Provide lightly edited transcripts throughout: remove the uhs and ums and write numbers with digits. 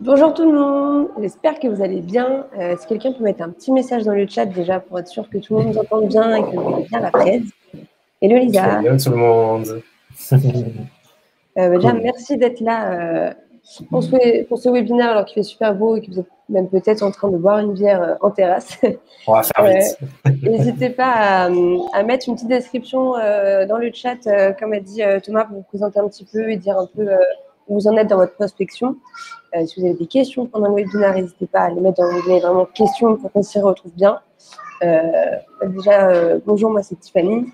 Bonjour tout le monde, j'espère que vous allez bien. Si quelqu'un peut mettre un petit message dans le chat déjà pour être sûr que tout le monde nous entende bien et que vous avez bien la presse. Hello Lisa. Hello tout le monde. Déjà, Cool. merci d'être là pour ce webinaire alors qu'il fait super beau et que vous êtes même peut-être en train de boire une bière en terrasse. On va faire vite. N'hésitez pas à mettre une petite description dans le chat, comme a dit Thomas, pour vous présenter un petit peu et dire un peu où vous en êtes dans votre prospection. Si vous avez des questions pendant le webinaire, n'hésitez pas à les mettre dans l'onglet vraiment questions pour qu'on s'y retrouve bien. Bonjour, moi c'est Tiffany.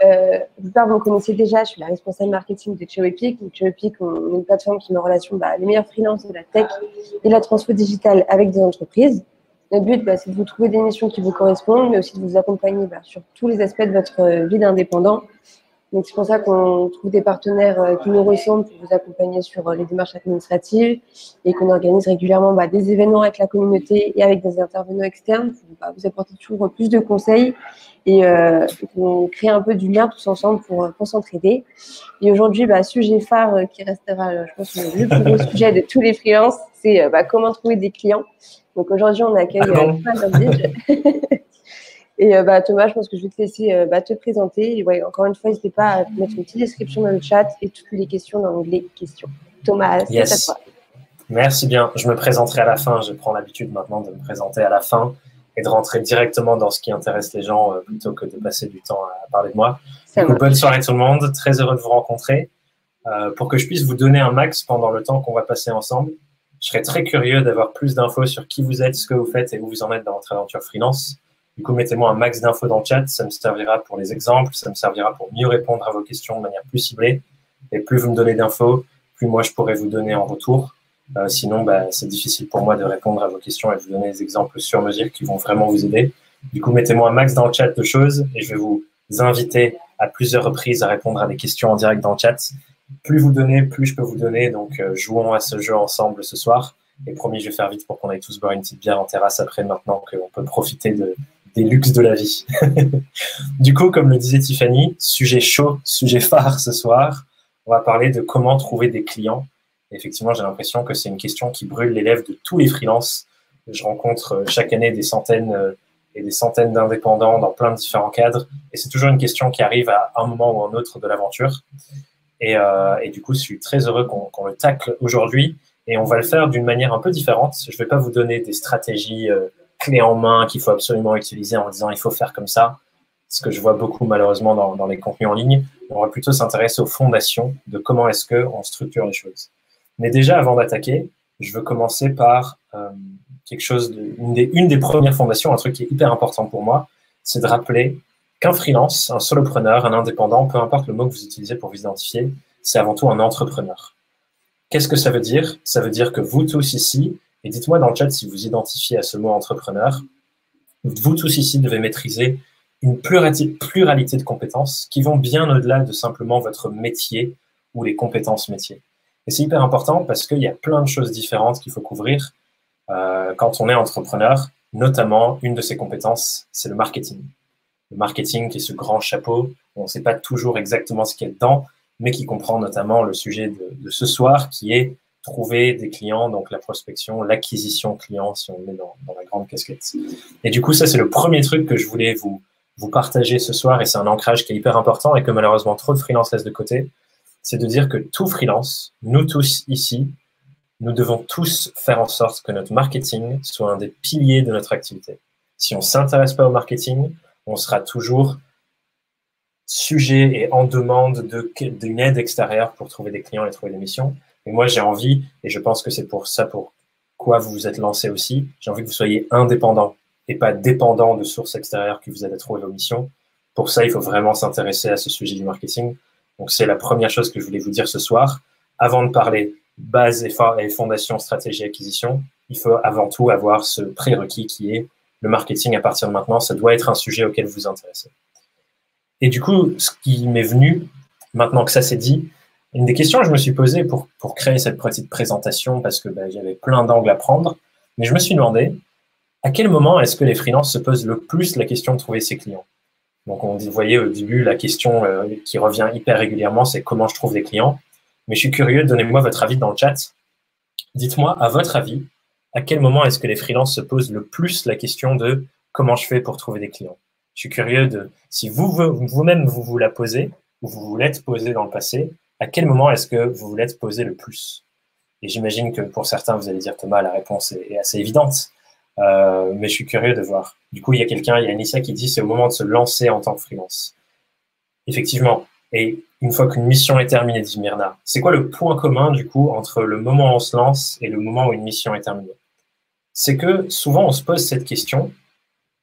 J'espère que vous me connaissez déjà, je suis la responsable marketing de Chewepic. Donc, Chewepic, on est une plateforme qui met en relation les meilleurs freelances de la tech et de la transfo digitale avec des entreprises. Notre but, c'est de vous trouver des missions qui vous correspondent, mais aussi de vous accompagner sur tous les aspects de votre vie d'indépendant. Donc, c'est pour ça qu'on trouve des partenaires qui nous ressemblent pour vous accompagner sur les démarches administratives et qu'on organise régulièrement des événements avec la communauté et avec des intervenants externes pour vous apporter toujours plus de conseils et qu'on crée un peu du lien tous ensemble pour s'entraider. Et aujourd'hui, sujet phare qui restera, je pense, le plus gros sujet de tous les freelances, c'est comment trouver des clients. Donc aujourd'hui, on accueille Et Thomas, je pense que je vais te laisser te présenter. Et ouais, encore une fois, n'hésitez pas à mettre une petite description dans le chat et toutes les questions dans l'onglet questions. Thomas, c'est à toi. Merci bien. Je me présenterai à la fin. Je prends l'habitude maintenant de me présenter à la fin et de rentrer directement dans ce qui intéresse les gens plutôt que de passer du temps à parler de moi. Du coup, bonne soirée tout le monde. Très heureux de vous rencontrer. Pour que je puisse vous donner un max pendant le temps qu'on va passer ensemble, je serais très curieux d'avoir plus d'infos sur qui vous êtes, ce que vous faites et où vous en êtes dans votre aventure freelance. Du coup, mettez-moi un max d'infos dans le chat, ça me servira pour les exemples, ça me servira pour mieux répondre à vos questions de manière plus ciblée. Et plus vous me donnez d'infos, plus moi je pourrai vous donner en retour. Sinon, c'est difficile pour moi de répondre à vos questions et de vous donner des exemples sur mesure qui vont vraiment vous aider. Du coup, mettez-moi un max dans le chat de choses et je vais vous inviter à plusieurs reprises à répondre à des questions en direct dans le chat. Plus vous donnez, plus je peux vous donner. Donc, jouons à ce jeu ensemble ce soir. Et promis, je vais faire vite pour qu'on aille tous boire une petite bière en terrasse après, maintenant qu'on peut profiter des luxes de la vie. Du coup, comme le disait Tiffany, sujet chaud, sujet phare ce soir, on va parler de comment trouver des clients. Et effectivement, j'ai l'impression que c'est une question qui brûle les lèvres de tous les freelances. Je rencontre chaque année des centaines et des centaines d'indépendants dans plein de différents cadres. Et c'est toujours une question qui arrive à un moment ou un autre de l'aventure. Et du coup, je suis très heureux qu'on le tacle aujourd'hui. Et on va le faire d'une manière un peu différente. Je ne vais pas vous donner des stratégies clés en main qu'il faut absolument utiliser en disant il faut faire comme ça, ce que je vois beaucoup malheureusement dans les contenus en ligne. On va plutôt s'intéresser aux fondations de comment est-ce qu'on structure les choses. Mais déjà, avant d'attaquer, je veux commencer par quelque chose, une des premières fondations, un truc qui est hyper important pour moi, c'est de rappeler qu'un freelance, un solopreneur, un indépendant, peu importe le mot que vous utilisez pour vous identifier, c'est avant tout un entrepreneur. Qu'est-ce que ça veut dire? Ça veut dire que vous tous ici, et dites-moi dans le chat si vous identifiez à ce mot entrepreneur, vous tous ici devez maîtriser une pluralité de compétences qui vont bien au-delà de simplement votre métier ou les compétences métiers. Et c'est hyper important parce qu'il y a plein de choses différentes qu'il faut couvrir quand on est entrepreneur. Notamment, une de ces compétences, c'est le marketing. Le marketing qui est ce grand chapeau, on ne sait pas toujours exactement ce qu'il y a dedans, mais qui comprend notamment le sujet de ce soir, qui est trouver des clients, donc la prospection, l'acquisition client, si on est dans la grande casquette. Et du coup, ça, c'est le premier truc que je voulais vous partager ce soir, et c'est un ancrage qui est hyper important et que malheureusement trop de freelance laissent de côté, c'est de dire que tout freelance, nous tous ici, nous devons tous faire en sorte que notre marketing soit un des piliers de notre activité. Si on ne s'intéresse pas au marketing, on sera toujours sujet et en demande d'une aide extérieure pour trouver des clients et trouver des missions. Et moi, j'ai envie, et je pense que c'est pour ça pour quoi vous vous êtes lancé aussi, j'ai envie que vous soyez indépendant et pas dépendant de sources extérieures qui vous aident à trouver vos missions. Pour ça, il faut vraiment s'intéresser à ce sujet du marketing. Donc, c'est la première chose que je voulais vous dire ce soir. Avant de parler base et fondation, stratégie, acquisition, il faut avant tout avoir ce prérequis qui est le marketing à partir de maintenant. Ça doit être un sujet auquel vous vous intéressez. Et du coup, ce qui m'est venu, maintenant que ça c'est dit, une des questions que je me suis posée pour créer cette petite présentation, parce que j'avais plein d'angles à prendre, mais je me suis demandé, à quel moment est-ce que les freelances se posent le plus la question de trouver ses clients? Donc, vous voyez au début, la question qui revient hyper régulièrement, c'est comment je trouve des clients. Mais je suis curieux, donnez-moi votre avis dans le chat. Dites-moi, à votre avis, à quel moment est-ce que les freelances se posent le plus la question de comment je fais pour trouver des clients? Je suis curieux de, si vous-même vous la posez, ou vous vous l'êtes posé dans le passé, à quel moment est-ce que vous vous l'êtes posé le plus? Et j'imagine que pour certains, vous allez dire, Thomas, la réponse est assez évidente, mais je suis curieux de voir. Du coup, il y a Anissa qui dit, c'est au moment de se lancer en tant que freelance. Effectivement. Et une fois qu'une mission est terminée, dit Myrna, c'est quoi le point commun, du coup, entre le moment où on se lance et le moment où une mission est terminée? C'est que souvent, on se pose cette question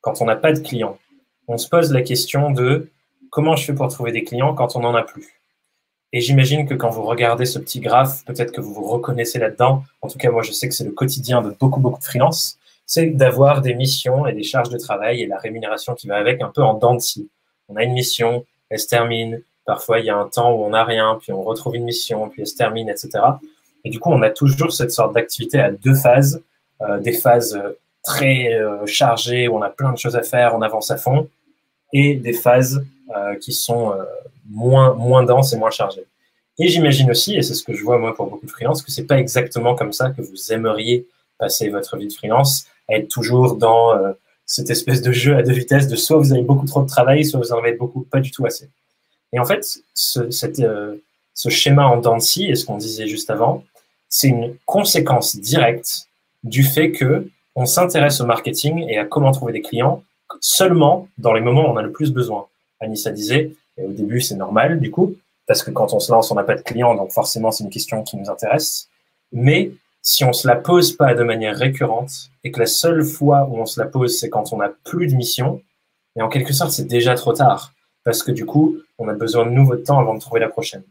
quand on n'a pas de clients. On se pose la question de comment je fais pour trouver des clients quand on n'en a plus. Et j'imagine que quand vous regardez ce petit graphe, peut-être que vous vous reconnaissez là-dedans. En tout cas, moi, je sais que c'est le quotidien de beaucoup de freelances. C'est d'avoir des missions et des charges de travail et la rémunération qui va avec un peu en dents de scie. On a une mission, elle se termine. Parfois, il y a un temps où on n'a rien, puis on retrouve une mission, puis elle se termine, etc. Et du coup, on a toujours cette sorte d'activité à deux phases, des phases très chargées où on a plein de choses à faire, on avance à fond, et des phases qui sont moins denses et moins chargées. Et j'imagine aussi, et c'est ce que je vois moi pour beaucoup de freelance, que c'est pas exactement comme ça que vous aimeriez passer votre vie de freelance, à être toujours dans cette espèce de jeu à deux vitesses de soit vous avez beaucoup trop de travail, soit vous en avez pas du tout assez. Et en fait, ce schéma en dents de scie, et ce qu'on disait juste avant, c'est une conséquence directe du fait que on s'intéresse au marketing et à comment trouver des clients seulement dans les moments où on a le plus besoin. Anissa disait, et au début c'est normal du coup, parce que quand on se lance, on n'a pas de clients, donc forcément c'est une question qui nous intéresse. Mais si on se la pose pas de manière récurrente et que la seule fois où on se la pose, c'est quand on n'a plus de mission, et en quelque sorte c'est déjà trop tard, parce que du coup, on a besoin de nouveau de temps avant de trouver la prochaine.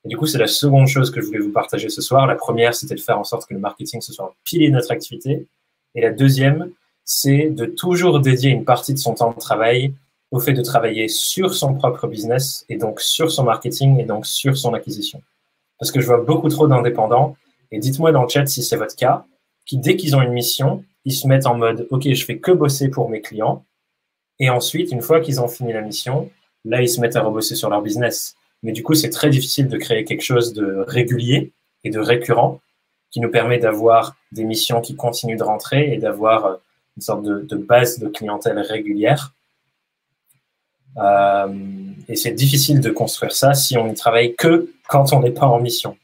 Et du coup, c'est la seconde chose que je voulais vous partager ce soir. La première, c'était de faire en sorte que le marketing, ce soit un pilier de notre activité. Et la deuxième, c'est de toujours dédier une partie de son temps de travail au fait de travailler sur son propre business et donc sur son marketing et donc sur son acquisition. Parce que je vois beaucoup trop d'indépendants, et dites-moi dans le chat si c'est votre cas, qui dès qu'ils ont une mission, ils se mettent en mode « Ok, je fais que bosser pour mes clients ». Et ensuite, une fois qu'ils ont fini la mission, là, ils se mettent à rebosser sur leur business. Mais du coup, c'est très difficile de créer quelque chose de régulier et de récurrent qui nous permet d'avoir des missions qui continuent de rentrer et d'avoir une sorte de base de clientèle régulière. Et c'est difficile de construire ça si on n'y travaille que quand on n'est pas en mission.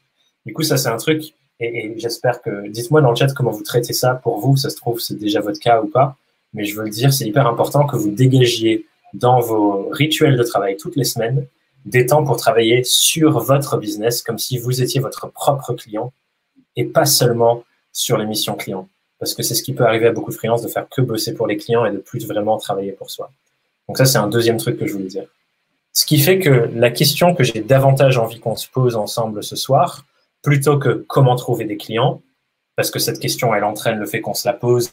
Du coup, ça, c'est un truc, et j'espère que... Dites-moi dans le chat comment vous traitez ça pour vous, ça se trouve, c'est déjà votre cas ou pas, mais je veux le dire, c'est hyper important que vous dégagiez dans vos rituels de travail toutes les semaines des temps pour travailler sur votre business comme si vous étiez votre propre client et pas seulement sur les missions clients. Parce que c'est ce qui peut arriver à beaucoup de freelances de faire que bosser pour les clients et de plus vraiment travailler pour soi. Donc ça, c'est un deuxième truc que je voulais dire. Ce qui fait que la question que j'ai davantage envie qu'on se pose ensemble ce soir, plutôt que comment trouver des clients, parce que cette question, elle entraîne le fait qu'on se la pose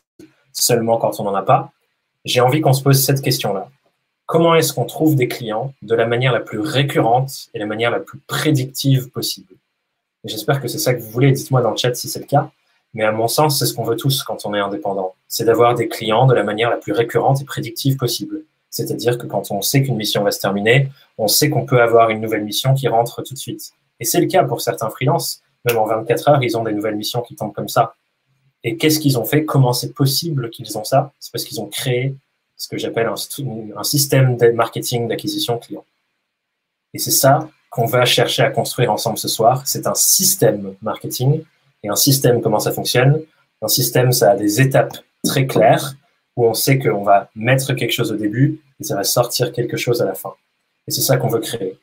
seulement quand on n'en a pas, j'ai envie qu'on se pose cette question-là. Comment est-ce qu'on trouve des clients de la manière la plus récurrente et la manière la plus prédictive possible? Et j'espère que c'est ça que vous voulez. Dites-moi dans le chat si c'est le cas. Mais à mon sens, c'est ce qu'on veut tous quand on est indépendant. C'est d'avoir des clients de la manière la plus récurrente et prédictive possible. C'est-à-dire que quand on sait qu'une mission va se terminer, on sait qu'on peut avoir une nouvelle mission qui rentre tout de suite. Et c'est le cas pour certains freelances. Même en 24 heures, ils ont des nouvelles missions qui tombent comme ça. Et qu'est-ce qu'ils ont fait? Comment c'est possible qu'ils ont ça? C'est parce qu'ils ont créé ce que j'appelle un système de marketing d'acquisition client. Et c'est ça qu'on va chercher à construire ensemble ce soir. C'est un système marketing. Et un système, comment ça fonctionne? Un système, ça a des étapes très claires où on sait qu'on va mettre quelque chose au début et ça va sortir quelque chose à la fin. Et c'est ça qu'on veut créer.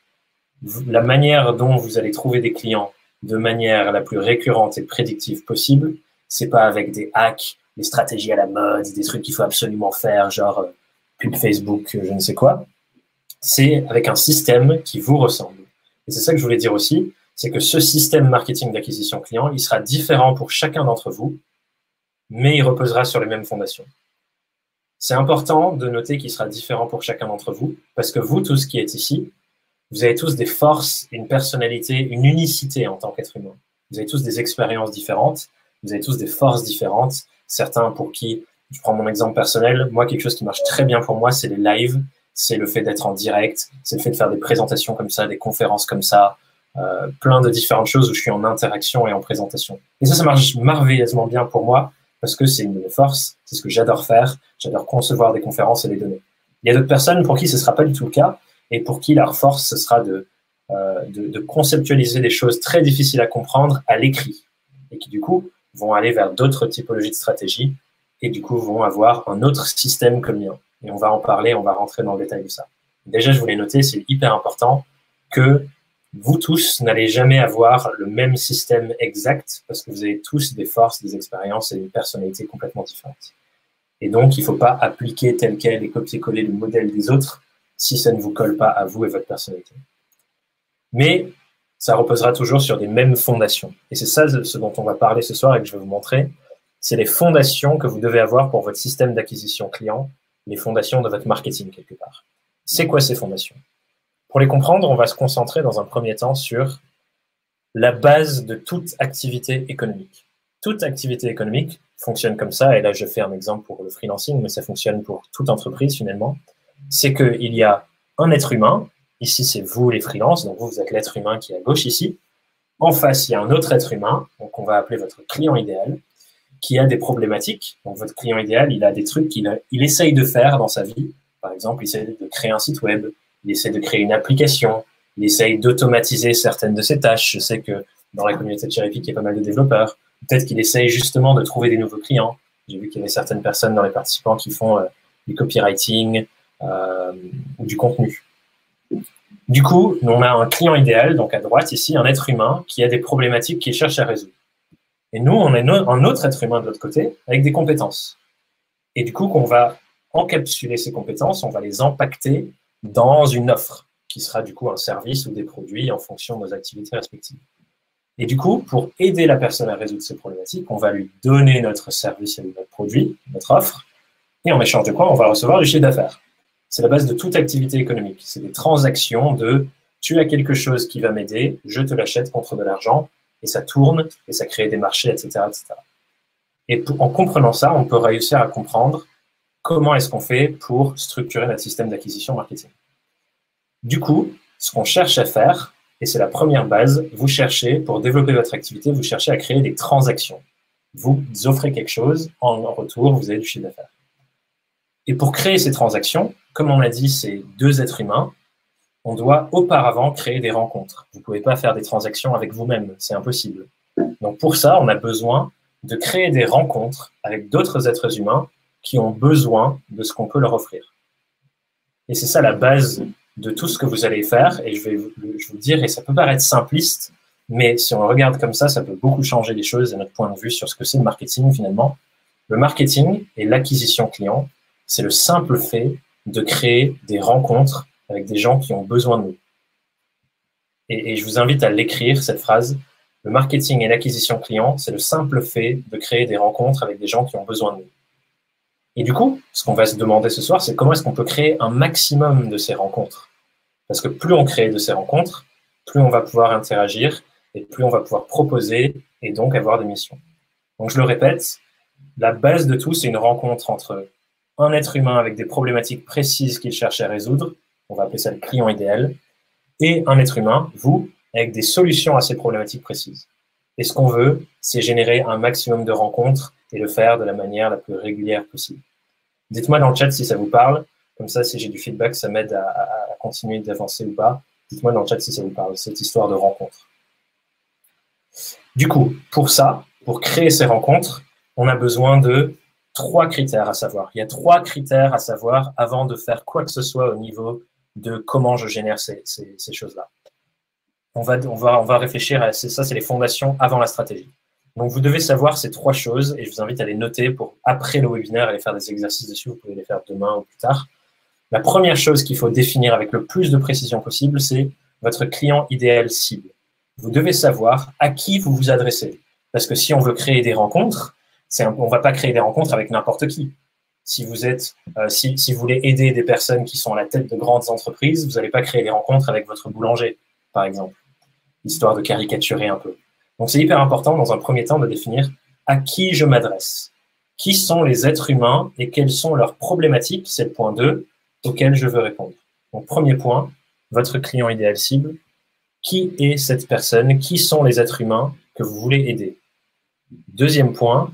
La manière dont vous allez trouver des clients de manière la plus récurrente et prédictive possible, c'est pas avec des hacks, des stratégies à la mode, des trucs qu'il faut absolument faire, genre pub Facebook, je ne sais quoi. C'est avec un système qui vous ressemble. Et c'est ça que je voulais dire aussi, c'est que ce système marketing d'acquisition client, il sera différent pour chacun d'entre vous, mais il reposera sur les mêmes fondations. C'est important de noter qu'il sera différent pour chacun d'entre vous, parce que vous tous qui êtes ici, vous avez tous des forces, une personnalité, une unicité en tant qu'être humain. Vous avez tous des expériences différentes, vous avez tous des forces différentes. Certains pour qui, je prends mon exemple personnel, moi, quelque chose qui marche très bien pour moi, c'est les lives, c'est le fait d'être en direct, c'est le fait de faire des présentations comme ça, des conférences comme ça, plein de différentes choses où je suis en interaction et en présentation. Et ça marche merveilleusement bien pour moi parce que c'est une de mes forces, c'est ce que j'adore faire, j'adore concevoir des conférences et les donner. Il y a d'autres personnes pour qui ce ne sera pas du tout le cas et pour qui leur force, ce sera de conceptualiser des choses très difficiles à comprendre à l'écrit et qui, du coup, vont aller vers d'autres typologies de stratégies et, du coup, vont avoir un autre système que le mien. Et on va en parler, on va rentrer dans le détail de ça. Déjà, je voulais noter, c'est hyper important que vous tous n'allez jamais avoir le même système exact parce que vous avez tous des forces, des expériences et une personnalité complètement différentes. Et donc, il ne faut pas appliquer tel quel et copier-coller le modèle des autres si ça ne vous colle pas à vous et votre personnalité. Mais ça reposera toujours sur des mêmes fondations. Et c'est ça ce dont on va parler ce soir et que je vais vous montrer. C'est les fondations que vous devez avoir pour votre système d'acquisition client, les fondations de votre marketing quelque part. C'est quoi ces fondations? Pour les comprendre, on va se concentrer dans un premier temps sur la base de toute activité économique. Toute activité économique fonctionne comme ça, et là je fais un exemple pour le freelancing, mais ça fonctionne pour toute entreprise finalement. C'est qu'il y a un être humain, ici c'est vous les freelances, donc vous êtes l'être humain qui est à gauche ici. En face, il y a un autre être humain, donc on va appeler votre client idéal, qui a des problématiques. Donc votre client idéal, il a des trucs qu'il essaye de faire dans sa vie. Par exemple, il essaie de créer un site web, il essaie de créer une application, il essaye d'automatiser certaines de ses tâches. Je sais que dans la communauté de Cherrypick, il y a pas mal de développeurs. Peut-être qu'il essaye justement de trouver des nouveaux clients. J'ai vu qu'il y avait certaines personnes dans les participants qui font du copywriting ou du contenu. Du coup, on a un client idéal, donc à droite ici, un être humain qui a des problématiques qu'il cherche à résoudre. Et nous, on a un autre être humain de l'autre côté avec des compétences. Et du coup, qu'on va encapsuler ces compétences, on va les impacter dans une offre qui sera du coup un service ou des produits en fonction de nos activités respectives. Et du coup, pour aider la personne à résoudre ces problématiques, on va lui donner notre service et notre produit, notre offre, et en échange de quoi, on va recevoir du chiffre d'affaires. C'est la base de toute activité économique. C'est des transactions de « tu as quelque chose qui va m'aider, je te l'achète contre de l'argent » et ça tourne, et ça crée des marchés, etc. etc. Et en comprenant ça, on peut réussir à comprendre comment est-ce qu'on fait pour structurer notre système d'acquisition marketing. Du coup, ce qu'on cherche à faire, et c'est la première base, vous cherchez, pour développer votre activité, vous cherchez à créer des transactions. Vous offrez quelque chose, en retour, vous avez du chiffre d'affaires. Et pour créer ces transactions, comme on l'a dit, c'est deux êtres humains, on doit auparavant créer des rencontres. Vous ne pouvez pas faire des transactions avec vous-même, c'est impossible. Donc pour ça, on a besoin de créer des rencontres avec d'autres êtres humains qui ont besoin de ce qu'on peut leur offrir. Et c'est ça la base de tout ce que vous allez faire, et je vais vous dire, et ça peut paraître simpliste, mais si on regarde comme ça peut beaucoup changer les choses et notre point de vue sur ce que c'est le marketing finalement. Le marketing et l'acquisition client, c'est le simple fait de créer des rencontres avec des gens qui ont besoin de nous. Et je vous invite à l'écrire, cette phrase. Le marketing et l'acquisition client, c'est le simple fait de créer des rencontres avec des gens qui ont besoin de nous. Et du coup, ce qu'on va se demander ce soir, c'est comment est-ce qu'on peut créer un maximum de ces rencontres. Parce que plus on crée de ces rencontres, plus on va pouvoir interagir et plus on va pouvoir proposer et donc avoir des missions. Donc je le répète, la base de tout, c'est une rencontre entre un être humain avec des problématiques précises qu'il cherche à résoudre, on va appeler ça le client idéal, et un être humain, vous, avec des solutions à ces problématiques précises. Et ce qu'on veut, c'est générer un maximum de rencontres et le faire de la manière la plus régulière possible. Dites-moi dans le chat si ça vous parle, comme ça, si j'ai du feedback, ça m'aide à continuer d'avancer ou pas. Dites-moi dans le chat si ça vous parle, cette histoire de rencontre. Du coup, pour ça, pour créer ces rencontres, on a besoin de 3 critères à savoir. Il y a 3 critères à savoir avant de faire quoi que ce soit au niveau de comment je génère ces choses-là. On va réfléchir à ça, c'est les fondations avant la stratégie. Donc, vous devez savoir ces 3 choses et je vous invite à les noter pour, après le webinaire, aller faire des exercices dessus. Vous pouvez les faire demain ou plus tard. La première chose qu'il faut définir avec le plus de précision possible, c'est votre client idéal cible. Vous devez savoir à qui vous vous adressez. Parce que si on veut créer des rencontres, on ne va pas créer des rencontres avec n'importe qui. Si vous voulez aider des personnes qui sont à la tête de grandes entreprises, vous n'allez pas créer des rencontres avec votre boulanger, par exemple, histoire de caricaturer un peu. Donc, c'est hyper important, dans un premier temps, de définir à qui je m'adresse. Qui sont les êtres humains et quelles sont leurs problématiques, c'est le point 2, auxquelles je veux répondre. Donc, premier point, votre client idéal cible. qui est cette personne, qui sont les êtres humains que vous voulez aider. Deuxième point,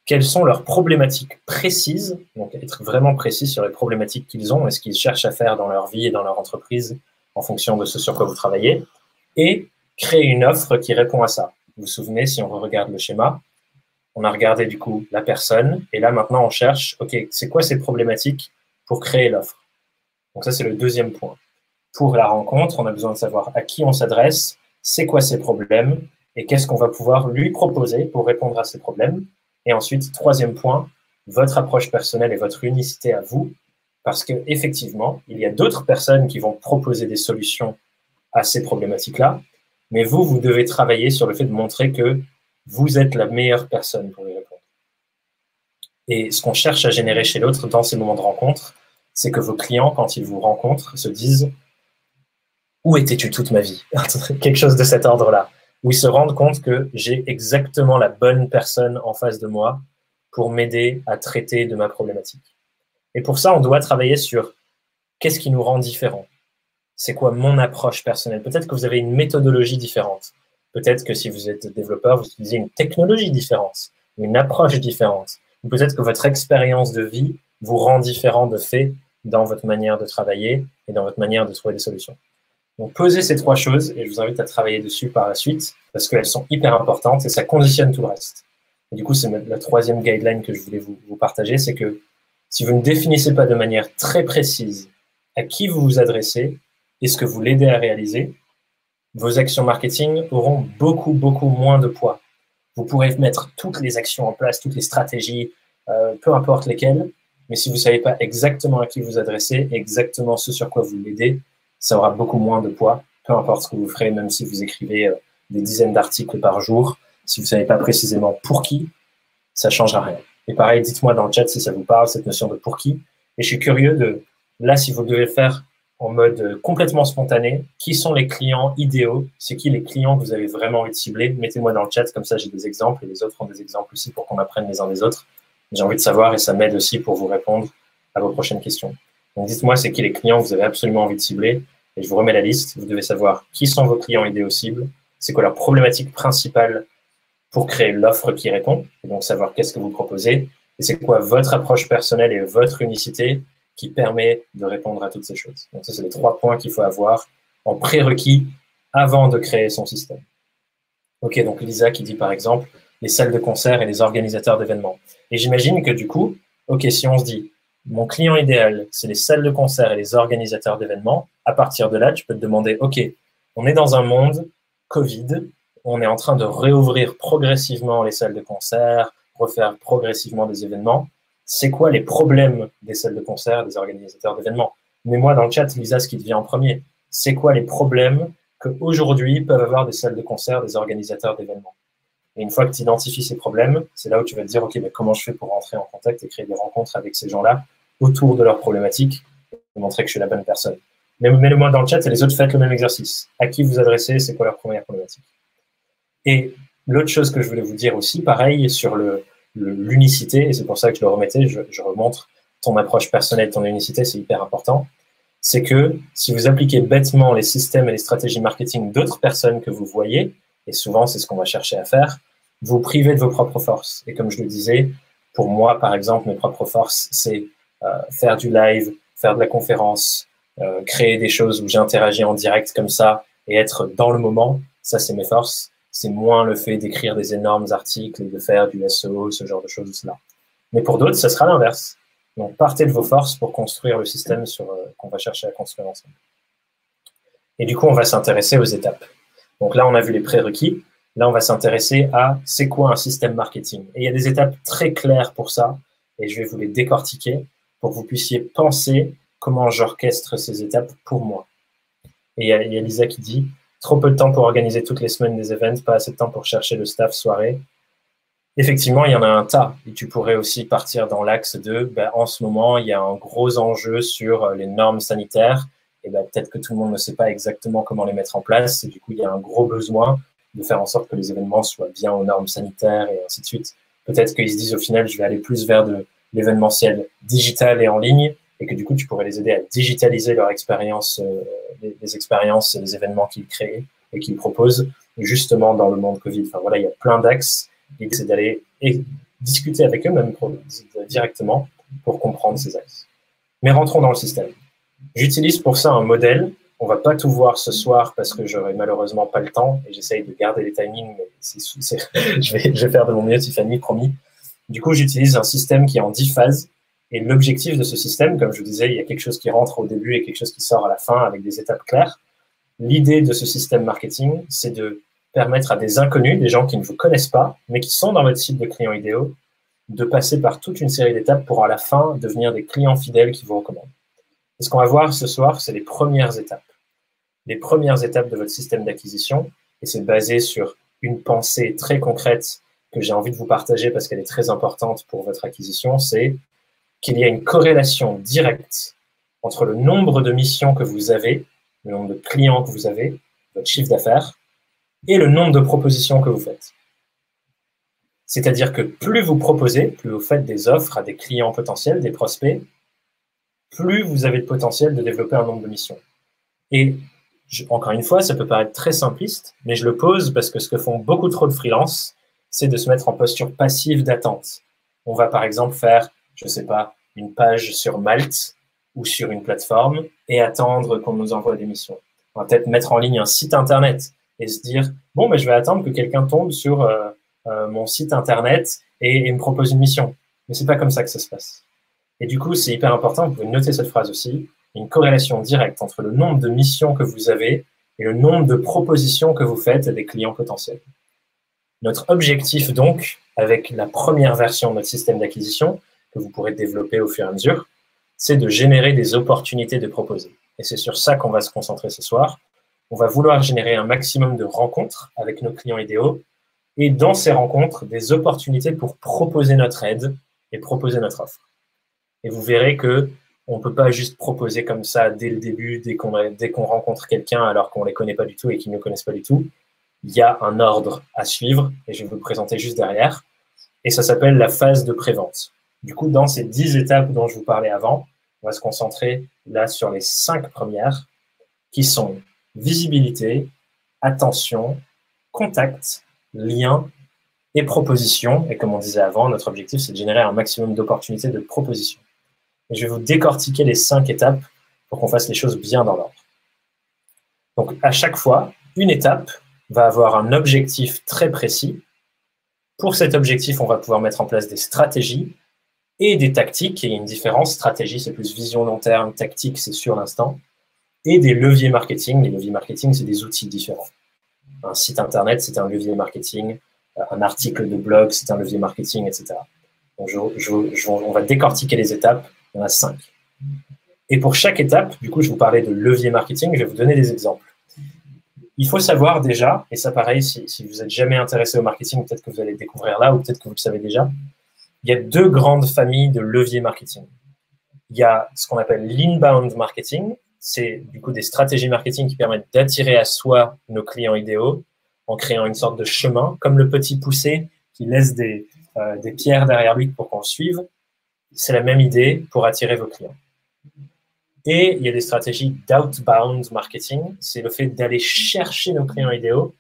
quelles sont leurs problématiques précises, donc être vraiment précis sur les problématiques qu'ils ont et ce qu'ils cherchent à faire dans leur vie et dans leur entreprise en fonction de ce sur quoi vous travaillez, et créer une offre qui répond à ça. Vous vous souvenez, si on regarde le schéma, on a regardé du coup la personne, et là maintenant on cherche, ok, c'est quoi ces problématiques pour créer l'offre? Donc ça c'est le deuxième point. Pour la rencontre, on a besoin de savoir à qui on s'adresse, c'est quoi ses problèmes, et qu'est-ce qu'on va pouvoir lui proposer pour répondre à ces problèmes. Et ensuite, troisième point, votre approche personnelle et votre unicité à vous, parce qu'effectivement, il y a d'autres personnes qui vont proposer des solutions à ces problématiques-là, mais vous devez travailler sur le fait de montrer que vous êtes la meilleure personne pour y répondre. Et ce qu'on cherche à générer chez l'autre dans ces moments de rencontre, c'est que vos clients, quand ils vous rencontrent, se disent « Où étais-tu toute ma vie ?» Quelque chose de cet ordre-là. Où ils se rendent compte que j'ai exactement la bonne personne en face de moi pour m'aider à traiter de ma problématique. Et pour ça, on doit travailler sur qu'est-ce qui nous rend différents. C'est quoi mon approche personnelle? Peut-être que vous avez une méthodologie différente. Peut-être que si vous êtes développeur, vous utilisez une technologie différente, une approche différente. Ou peut-être que votre expérience de vie vous rend différent de fait dans votre manière de travailler et dans votre manière de trouver des solutions. Donc, posez ces trois choses et je vous invite à travailler dessus par la suite parce qu'elles sont hyper importantes et ça conditionne tout le reste. Et du coup, c'est la troisième guideline que je voulais vous partager, c'est que si vous ne définissez pas de manière très précise à qui vous vous adressez et ce que vous l'aidez à réaliser, vos actions marketing auront beaucoup moins de poids. Vous pourrez mettre toutes les actions en place, toutes les stratégies, peu importe lesquelles, mais si vous ne savez pas exactement à qui vous adressez, exactement ce sur quoi vous l'aidez, ça aura beaucoup moins de poids, peu importe ce que vous ferez, même si vous écrivez des dizaines d'articles par jour. Si vous ne savez pas précisément pour qui, ça ne changera rien. Et pareil, dites-moi dans le chat si ça vous parle, cette notion de pour qui. Et je suis curieux de, là, si vous devez faire en mode complètement spontané, qui sont les clients idéaux? C'est qui les clients que vous avez vraiment envie de cibler? Mettez-moi dans le chat, comme ça j'ai des exemples et les autres ont des exemples aussi pour qu'on apprenne les uns des autres. J'ai envie de savoir et ça m'aide aussi pour vous répondre à vos prochaines questions. Donc, dites-moi, c'est qui les clients que vous avez absolument envie de cibler et je vous remets la liste. Vous devez savoir qui sont vos clients idéaux cibles, c'est quoi leur problématique principale pour créer l'offre qui répond, et donc savoir qu'est-ce que vous proposez, et c'est quoi votre approche personnelle et votre unicité qui permet de répondre à toutes ces choses. Donc, ça, c'est les 3 points qu'il faut avoir en prérequis avant de créer son système. Ok, donc Lisa qui dit par exemple les salles de concert et les organisateurs d'événements. Et j'imagine que du coup, ok, si on se dit mon client idéal, c'est les salles de concert et les organisateurs d'événements. À partir de là, tu peux te demander, OK, on est dans un monde Covid, on est en train de réouvrir progressivement les salles de concert, refaire progressivement des événements. C'est quoi les problèmes des salles de concert, des organisateurs d'événements? Mets-moi dans le chat, Lisa, ce qui te vient en premier. C'est quoi les problèmes qu'aujourd'hui peuvent avoir des salles de concert, des organisateurs d'événements? Et une fois que tu identifies ces problèmes, c'est là où tu vas te dire, OK, ben, comment je fais pour rentrer en contact et créer des rencontres avec ces gens-là autour de leurs problématiques et montrer que je suis la bonne personne. Mais mets-le-moi dans le chat et les autres, faites le même exercice. À qui vous adressez, c'est quoi leur première problématique? Et l'autre chose que je voulais vous dire aussi, pareil, sur l'unicité, et c'est pour ça que je le remettais, je remontre ton approche personnelle, ton unicité, c'est hyper important, c'est que si vous appliquez bêtement les systèmes et les stratégies marketing d'autres personnes que vous voyez, et souvent c'est ce qu'on va chercher à faire, vous privez de vos propres forces. Et comme je le disais, pour moi, par exemple, mes propres forces, c'est faire du live, faire de la conférence, créer des choses où j'interagis en direct comme ça et être dans le moment. Ça, c'est mes forces. C'est moins le fait d'écrire des énormes articles et de faire du SEO, ce genre de choses-là. Mais pour d'autres, ça sera l'inverse. Donc, partez de vos forces pour construire le système qu'on va chercher à construire ensemble. Et du coup, on va s'intéresser aux étapes. Donc là, on a vu les prérequis. Là, on va s'intéresser à c'est quoi un système marketing. Et il y a des étapes très claires pour ça, et je vais vous les décortiquer pour que vous puissiez penser comment j'orchestre ces étapes pour moi. Et il y a Lisa qui dit « Trop peu de temps pour organiser toutes les semaines des events, pas assez de temps pour chercher le staff soirée. » Effectivement, il y en a un tas. Et tu pourrais aussi partir dans l'axe de en ce moment, il y a un gros enjeu sur les normes sanitaires. Et peut-être que tout le monde ne sait pas exactement comment les mettre en place. Et du coup, il y a un gros besoin de faire en sorte que les événements soient bien aux normes sanitaires et ainsi de suite. Peut-être qu'ils se disent au final, je vais aller plus vers de l'événementiel digital et en ligne, et que du coup, tu pourrais les aider à digitaliser leur expérience, les expériences et les événements qu'ils créent et qu'ils proposent justement dans le monde Covid. Enfin voilà, il y a plein d'axes. L'idée, c'est d'aller discuter avec eux, même directement, pour comprendre ces axes. Mais rentrons dans le système. J'utilise pour ça un modèle. On ne va pas tout voir ce soir parce que j'aurai malheureusement pas le temps et j'essaye de garder les timings, mais je vais faire de mon mieux, Tiffany, promis. Du coup, j'utilise un système qui est en 10 phases. Et l'objectif de ce système, comme je vous disais, il y a quelque chose qui rentre au début et quelque chose qui sort à la fin avec des étapes claires. L'idée de ce système marketing, c'est de permettre à des inconnus, des gens qui ne vous connaissent pas, mais qui sont dans votre cible de clients idéaux, de passer par toute une série d'étapes pour à la fin devenir des clients fidèles qui vous recommandent. Et ce qu'on va voir ce soir, c'est les premières étapes. Les premières étapes de votre système d'acquisition, et c'est basé sur une pensée très concrète que j'ai envie de vous partager parce qu'elle est très importante pour votre acquisition, c'est qu'il y a une corrélation directe entre le nombre de missions que vous avez, le nombre de clients que vous avez, votre chiffre d'affaires, et le nombre de propositions que vous faites. C'est-à-dire que plus vous proposez, plus vous faites des offres à des clients potentiels, des prospects, plus vous avez de potentiel de développer un nombre de missions. Et encore une fois, ça peut paraître très simpliste, mais je le pose parce que ce que font beaucoup trop de freelance, c'est de se mettre en posture passive d'attente. On va par exemple faire, je ne sais pas, une page sur Malte ou sur une plateforme et attendre qu'on nous envoie des missions. On va peut-être mettre en ligne un site internet et se dire, bon, je vais attendre que quelqu'un tombe sur mon site internet et me propose une mission. Mais c'est pas comme ça que ça se passe. Et du coup, c'est hyper important, vous pouvez noter cette phrase aussi, une corrélation directe entre le nombre de missions que vous avez et le nombre de propositions que vous faites à des clients potentiels. Notre objectif donc, avec la première version de notre système d'acquisition, que vous pourrez développer au fur et à mesure, c'est de générer des opportunités de proposer. Et c'est sur ça qu'on va se concentrer ce soir. On va vouloir générer un maximum de rencontres avec nos clients idéaux et dans ces rencontres, des opportunités pour proposer notre aide et proposer notre offre. Et vous verrez que on ne peut pas juste proposer comme ça dès le début, dès qu'on rencontre quelqu'un alors qu'on ne les connaît pas du tout et qu'ils ne nous connaissent pas du tout. Il y a un ordre à suivre et je vais vous le présenter juste derrière. Et ça s'appelle la phase de prévente. Du coup, dans ces 10 étapes dont je vous parlais avant, on va se concentrer là sur les 5 premières qui sont visibilité, attention, contact, lien et proposition. Et comme on disait avant, notre objectif, c'est de générer un maximum d'opportunités de proposition. Et je vais vous décortiquer les 5 étapes pour qu'on fasse les choses bien dans l'ordre. Donc, à chaque fois, une étape va avoir un objectif très précis. Pour cet objectif, on va pouvoir mettre en place des stratégies et des tactiques. Et il y a une différence. Stratégie, c'est plus vision long terme. Tactique, c'est sur l'instant. Et des leviers marketing. Les leviers marketing, c'est des outils différents. Un site internet, c'est un levier marketing. Un article de blog, c'est un levier marketing, etc. Donc, on va décortiquer les étapes. Il y en a 5. Et pour chaque étape, du coup, je vous parlais de levier marketing. Je vais vous donner des exemples. Il faut savoir déjà, et ça pareil, si vous n'êtes jamais intéressé au marketing, peut-être que vous allez le découvrir là, ou peut-être que vous le savez déjà, il y a 2 grandes familles de leviers marketing. Il y a ce qu'on appelle l'inbound marketing, c'est du coup des stratégies marketing qui permettent d'attirer à soi nos clients idéaux en créant une sorte de chemin, comme le petit poussé qui laisse des pierres derrière lui pour qu'on le suive. C'est la même idée pour attirer vos clients. Et il y a des stratégies d'outbound marketing, c'est le fait d'aller chercher nos clients idéaux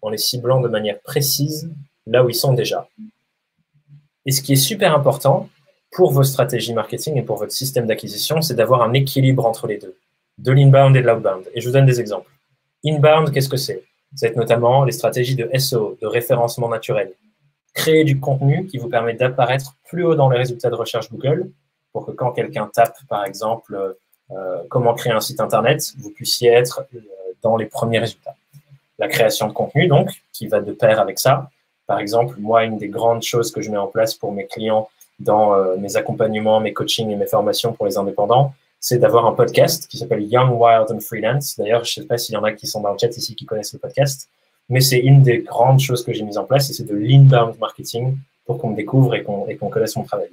en les ciblant de manière précise là où ils sont déjà. Et ce qui est super important pour vos stratégies marketing et pour votre système d'acquisition, c'est d'avoir un équilibre entre les deux, de l'inbound et de l'outbound. Et je vous donne des exemples. Inbound, qu'est-ce que c'est? C'est notamment les stratégies de SEO, de référencement naturel. Créer du contenu qui vous permet d'apparaître plus haut dans les résultats de recherche Google pour que quand quelqu'un tape, par exemple, comment créer un site internet, vous puissiez être dans les premiers résultats. La création de contenu, donc, qui va de pair avec ça. Par exemple, moi, une des grandes choses que je mets en place pour mes clients dans mes accompagnements, mes coachings et mes formations pour les indépendants, c'est d'avoir un podcast qui s'appelle Young, Wild and Freelance. D'ailleurs, je ne sais pas s'il y en a qui sont dans le chat ici qui connaissent le podcast, mais c'est une des grandes choses que j'ai mises en place et c'est de l'inbound marketing pour qu'on me découvre et qu'on connaisse mon travail.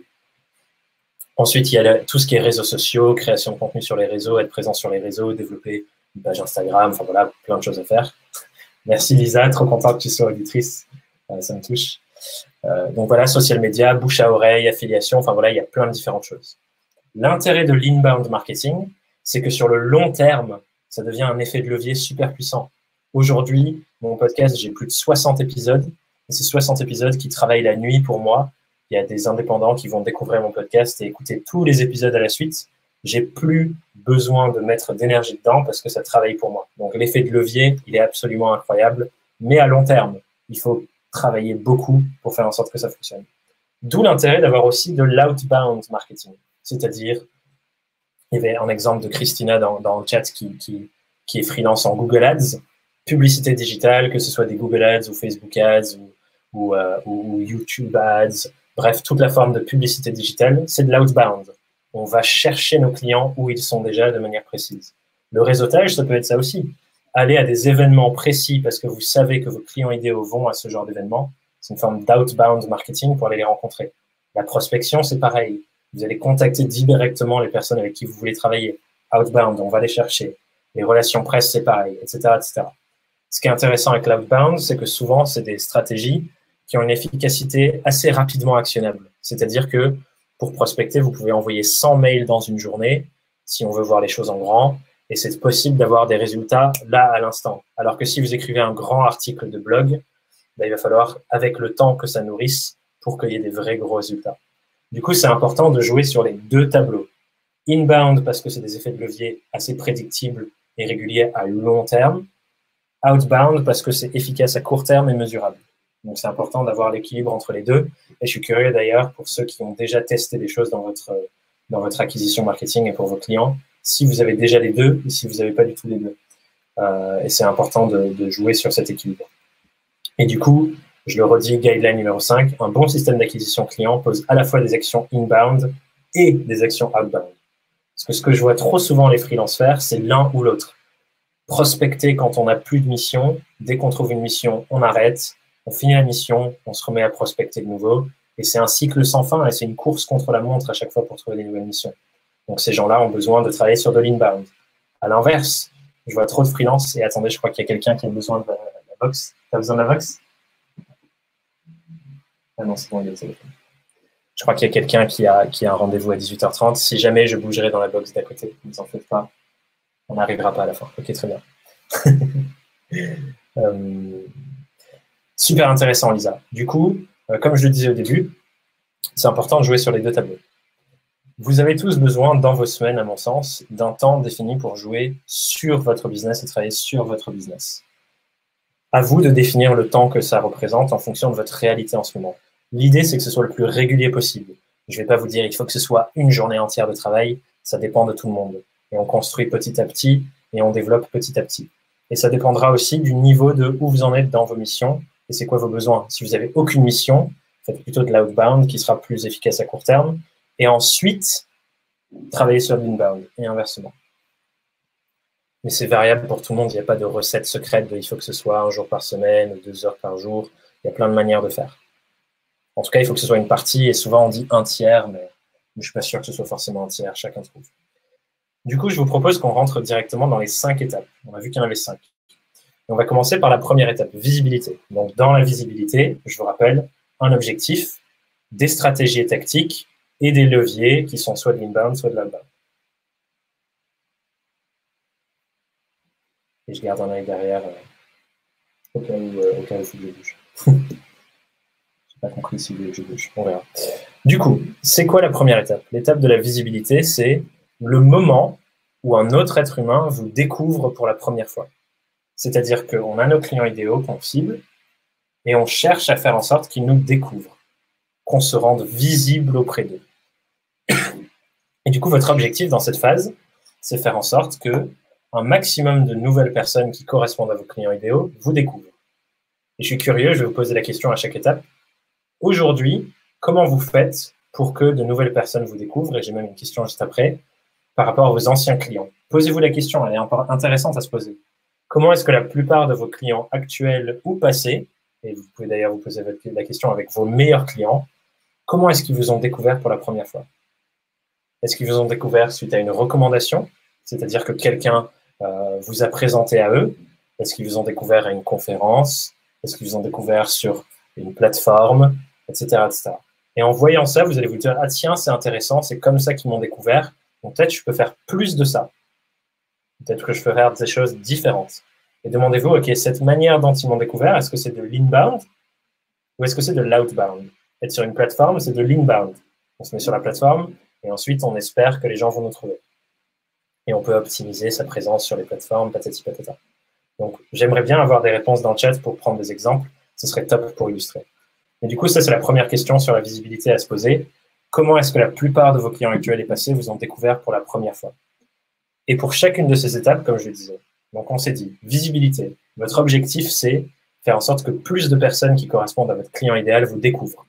Ensuite, il y a tout ce qui est réseaux sociaux, création de contenu sur les réseaux, être présent sur les réseaux, développer une page Instagram, enfin voilà, plein de choses à faire. Merci Lisa, trop contente que tu sois auditrice, ça me touche. Donc voilà, social media, bouche à oreille, affiliation, enfin voilà, il y a plein de différentes choses. L'intérêt de l'inbound marketing, c'est que sur le long terme, ça devient un effet de levier super puissant. Aujourd'hui, mon podcast, j'ai plus de 60 épisodes. Et ces 60 épisodes qui travaillent la nuit pour moi. Il y a des indépendants qui vont découvrir mon podcast et écouter tous les épisodes à la suite. J'ai plus besoin de mettre d'énergie dedans parce que ça travaille pour moi. Donc, l'effet de levier, il est absolument incroyable. Mais à long terme, il faut travailler beaucoup pour faire en sorte que ça fonctionne. D'où l'intérêt d'avoir aussi de l'outbound marketing. C'est-à-dire, il y avait un exemple de Christina dans le chat qui est freelance en Google Ads, publicité digitale, que ce soit des Google Ads ou Facebook Ads ou YouTube Ads, bref, toute la forme de publicité digitale, c'est de l'outbound. On va chercher nos clients où ils sont déjà de manière précise. Le réseautage, ça peut être ça aussi. Aller à des événements précis parce que vous savez que vos clients idéaux vont à ce genre d'événement, c'est une forme d'outbound marketing pour aller les rencontrer. La prospection, c'est pareil. Vous allez contacter directement les personnes avec qui vous voulez travailler. Outbound, on va les chercher. Les relations presse, c'est pareil, etc., etc. Ce qui est intéressant avec l'outbound, c'est que souvent, c'est des stratégies qui ont une efficacité assez rapidement actionnable. C'est-à-dire que pour prospecter, vous pouvez envoyer 100 mails dans une journée, si on veut voir les choses en grand, et c'est possible d'avoir des résultats là à l'instant. Alors que si vous écrivez un grand article de blog, ben, il va falloir, avec le temps que ça nourrisse, pour qu'il y ait des vrais gros résultats. Du coup, c'est important de jouer sur les deux tableaux. Inbound, parce que c'est des effets de levier assez prédictibles et réguliers à long terme. Outbound, parce que c'est efficace à court terme et mesurable. Donc, c'est important d'avoir l'équilibre entre les deux. Et je suis curieux d'ailleurs, pour ceux qui ont déjà testé des choses dans votre acquisition marketing et pour vos clients, si vous avez déjà les deux et si vous n'avez pas du tout les deux. Et c'est important de jouer sur cet équilibre. Et du coup, je le redis, guideline numéro 5, un bon système d'acquisition client pose à la fois des actions inbound et des actions outbound. Parce que ce que je vois trop souvent les freelances faire, c'est l'un ou l'autre. Prospecter quand on n'a plus de mission. Dès qu'on trouve une mission, on arrête. On finit la mission, on se remet à prospecter de nouveau. Et c'est un cycle sans fin et c'est une course contre la montre à chaque fois pour trouver des nouvelles missions. Donc, ces gens-là ont besoin de travailler sur de l'inbound. À l'inverse, je vois trop de freelance. Et attendez, je crois qu'il y a quelqu'un qui a besoin de la box. Tu as besoin de la box? Ah non, c'est bon, il y a le téléphone. Je crois qu'il y a quelqu'un qui a un rendez-vous à 18h30. Si jamais je bougerai dans la box d'à côté, ne vous en faites pas. On n'arrivera pas à la fin. Ok, très bien. Super intéressant, Lisa. Du coup, comme je le disais au début, c'est important de jouer sur les deux tableaux. Vous avez tous besoin, dans vos semaines, à mon sens, d'un temps défini pour jouer sur votre business et travailler sur votre business. À vous de définir le temps que ça représente en fonction de votre réalité en ce moment. L'idée, c'est que ce soit le plus régulier possible. Je ne vais pas vous dire il faut que ce soit une journée entière de travail, ça dépend de tout le monde. Et on construit petit à petit et on développe petit à petit. Et ça dépendra aussi du niveau de où vous en êtes dans vos missions et c'est quoi vos besoins. Si vous n'avez aucune mission, faites plutôt de l'outbound qui sera plus efficace à court terme. Et ensuite, travaillez sur l'inbound et inversement. Mais c'est variable pour tout le monde. Il n'y a pas de recette secrète de il faut que ce soit un jour par semaine ou 2 heures par jour. Il y a plein de manières de faire. En tout cas, il faut que ce soit une partie. Et souvent, on dit un tiers, mais je ne suis pas sûr que ce soit forcément un tiers. Chacun trouve. Du coup, je vous propose qu'on rentre directement dans les 5 étapes. On a vu qu'il y en avait 5. Et on va commencer par la première étape, visibilité. Donc, dans la visibilité, je vous rappelle, un objectif, des stratégies et tactiques et des leviers qui sont soit de l'inbound, soit de l'outbound. Et je garde un œil derrière au cas où il faut que je bouge. Je n'ai pas compris si vous voulez que je bouge. On verra. Du coup, c'est quoi la première étape? L'étape de la visibilité, c'est le moment où un autre être humain vous découvre pour la première fois. C'est-à-dire qu'on a nos clients idéaux qu'on cible et on cherche à faire en sorte qu'ils nous découvrent, qu'on se rende visible auprès d'eux. Et du coup, votre objectif dans cette phase, c'est faire en sorte que un maximum de nouvelles personnes qui correspondent à vos clients idéaux vous découvrent. Et je suis curieux, je vais vous poser la question à chaque étape. Aujourd'hui, comment vous faites pour que de nouvelles personnes vous découvrent? Et j'ai même une question juste après, par rapport à vos anciens clients. Posez-vous la question, elle est intéressante à se poser. Comment est-ce que la plupart de vos clients actuels ou passés, et vous pouvez d'ailleurs vous poser la question avec vos meilleurs clients, comment est-ce qu'ils vous ont découvert pour la première fois? Est-ce qu'ils vous ont découvert suite à une recommandation, c'est-à-dire que quelqu'un vous a présenté à eux? Est-ce qu'ils vous ont découvert à une conférence? Est-ce qu'ils vous ont découvert sur une plateforme, etc., etc. Et en voyant ça, vous allez vous dire, ah tiens, c'est intéressant, c'est comme ça qu'ils m'ont découvert, donc peut-être je peux faire plus de ça. Peut-être que je ferai des choses différentes. Et demandez-vous, OK, cette manière dont ils m'ont découvert, est-ce que c'est de l'inbound ou est-ce que c'est de l'outbound? Être sur une plateforme, c'est de l'inbound. On se met sur la plateforme et ensuite, on espère que les gens vont nous trouver. Et on peut optimiser sa présence sur les plateformes, patati patata. Donc, j'aimerais bien avoir des réponses dans le chat pour prendre des exemples. Ce serait top pour illustrer. Et du coup, ça, c'est la première question sur la visibilité à se poser. Comment est-ce que la plupart de vos clients actuels et passés vous ont découvert pour la première fois? Et pour chacune de ces étapes, comme je le disais, donc on s'est dit, visibilité. Votre objectif, c'est faire en sorte que plus de personnes qui correspondent à votre client idéal vous découvrent.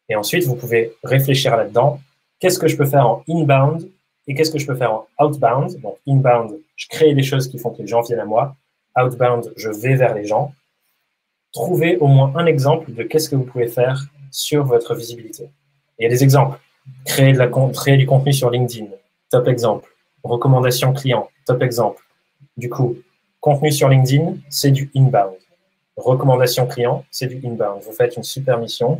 Et ensuite, vous pouvez réfléchir là-dedans. Qu'est-ce que je peux faire en inbound et qu'est-ce que je peux faire en outbound? Donc, inbound, je crée des choses qui font que les gens viennent à moi. Outbound, je vais vers les gens. Trouvez au moins un exemple de qu'est-ce que vous pouvez faire sur votre visibilité. Il y a des exemples. Créer du contenu sur LinkedIn, top exemple. Recommandation client, top exemple. Du coup, contenu sur LinkedIn, c'est du inbound. Recommandation client, c'est du inbound. Vous faites une super mission.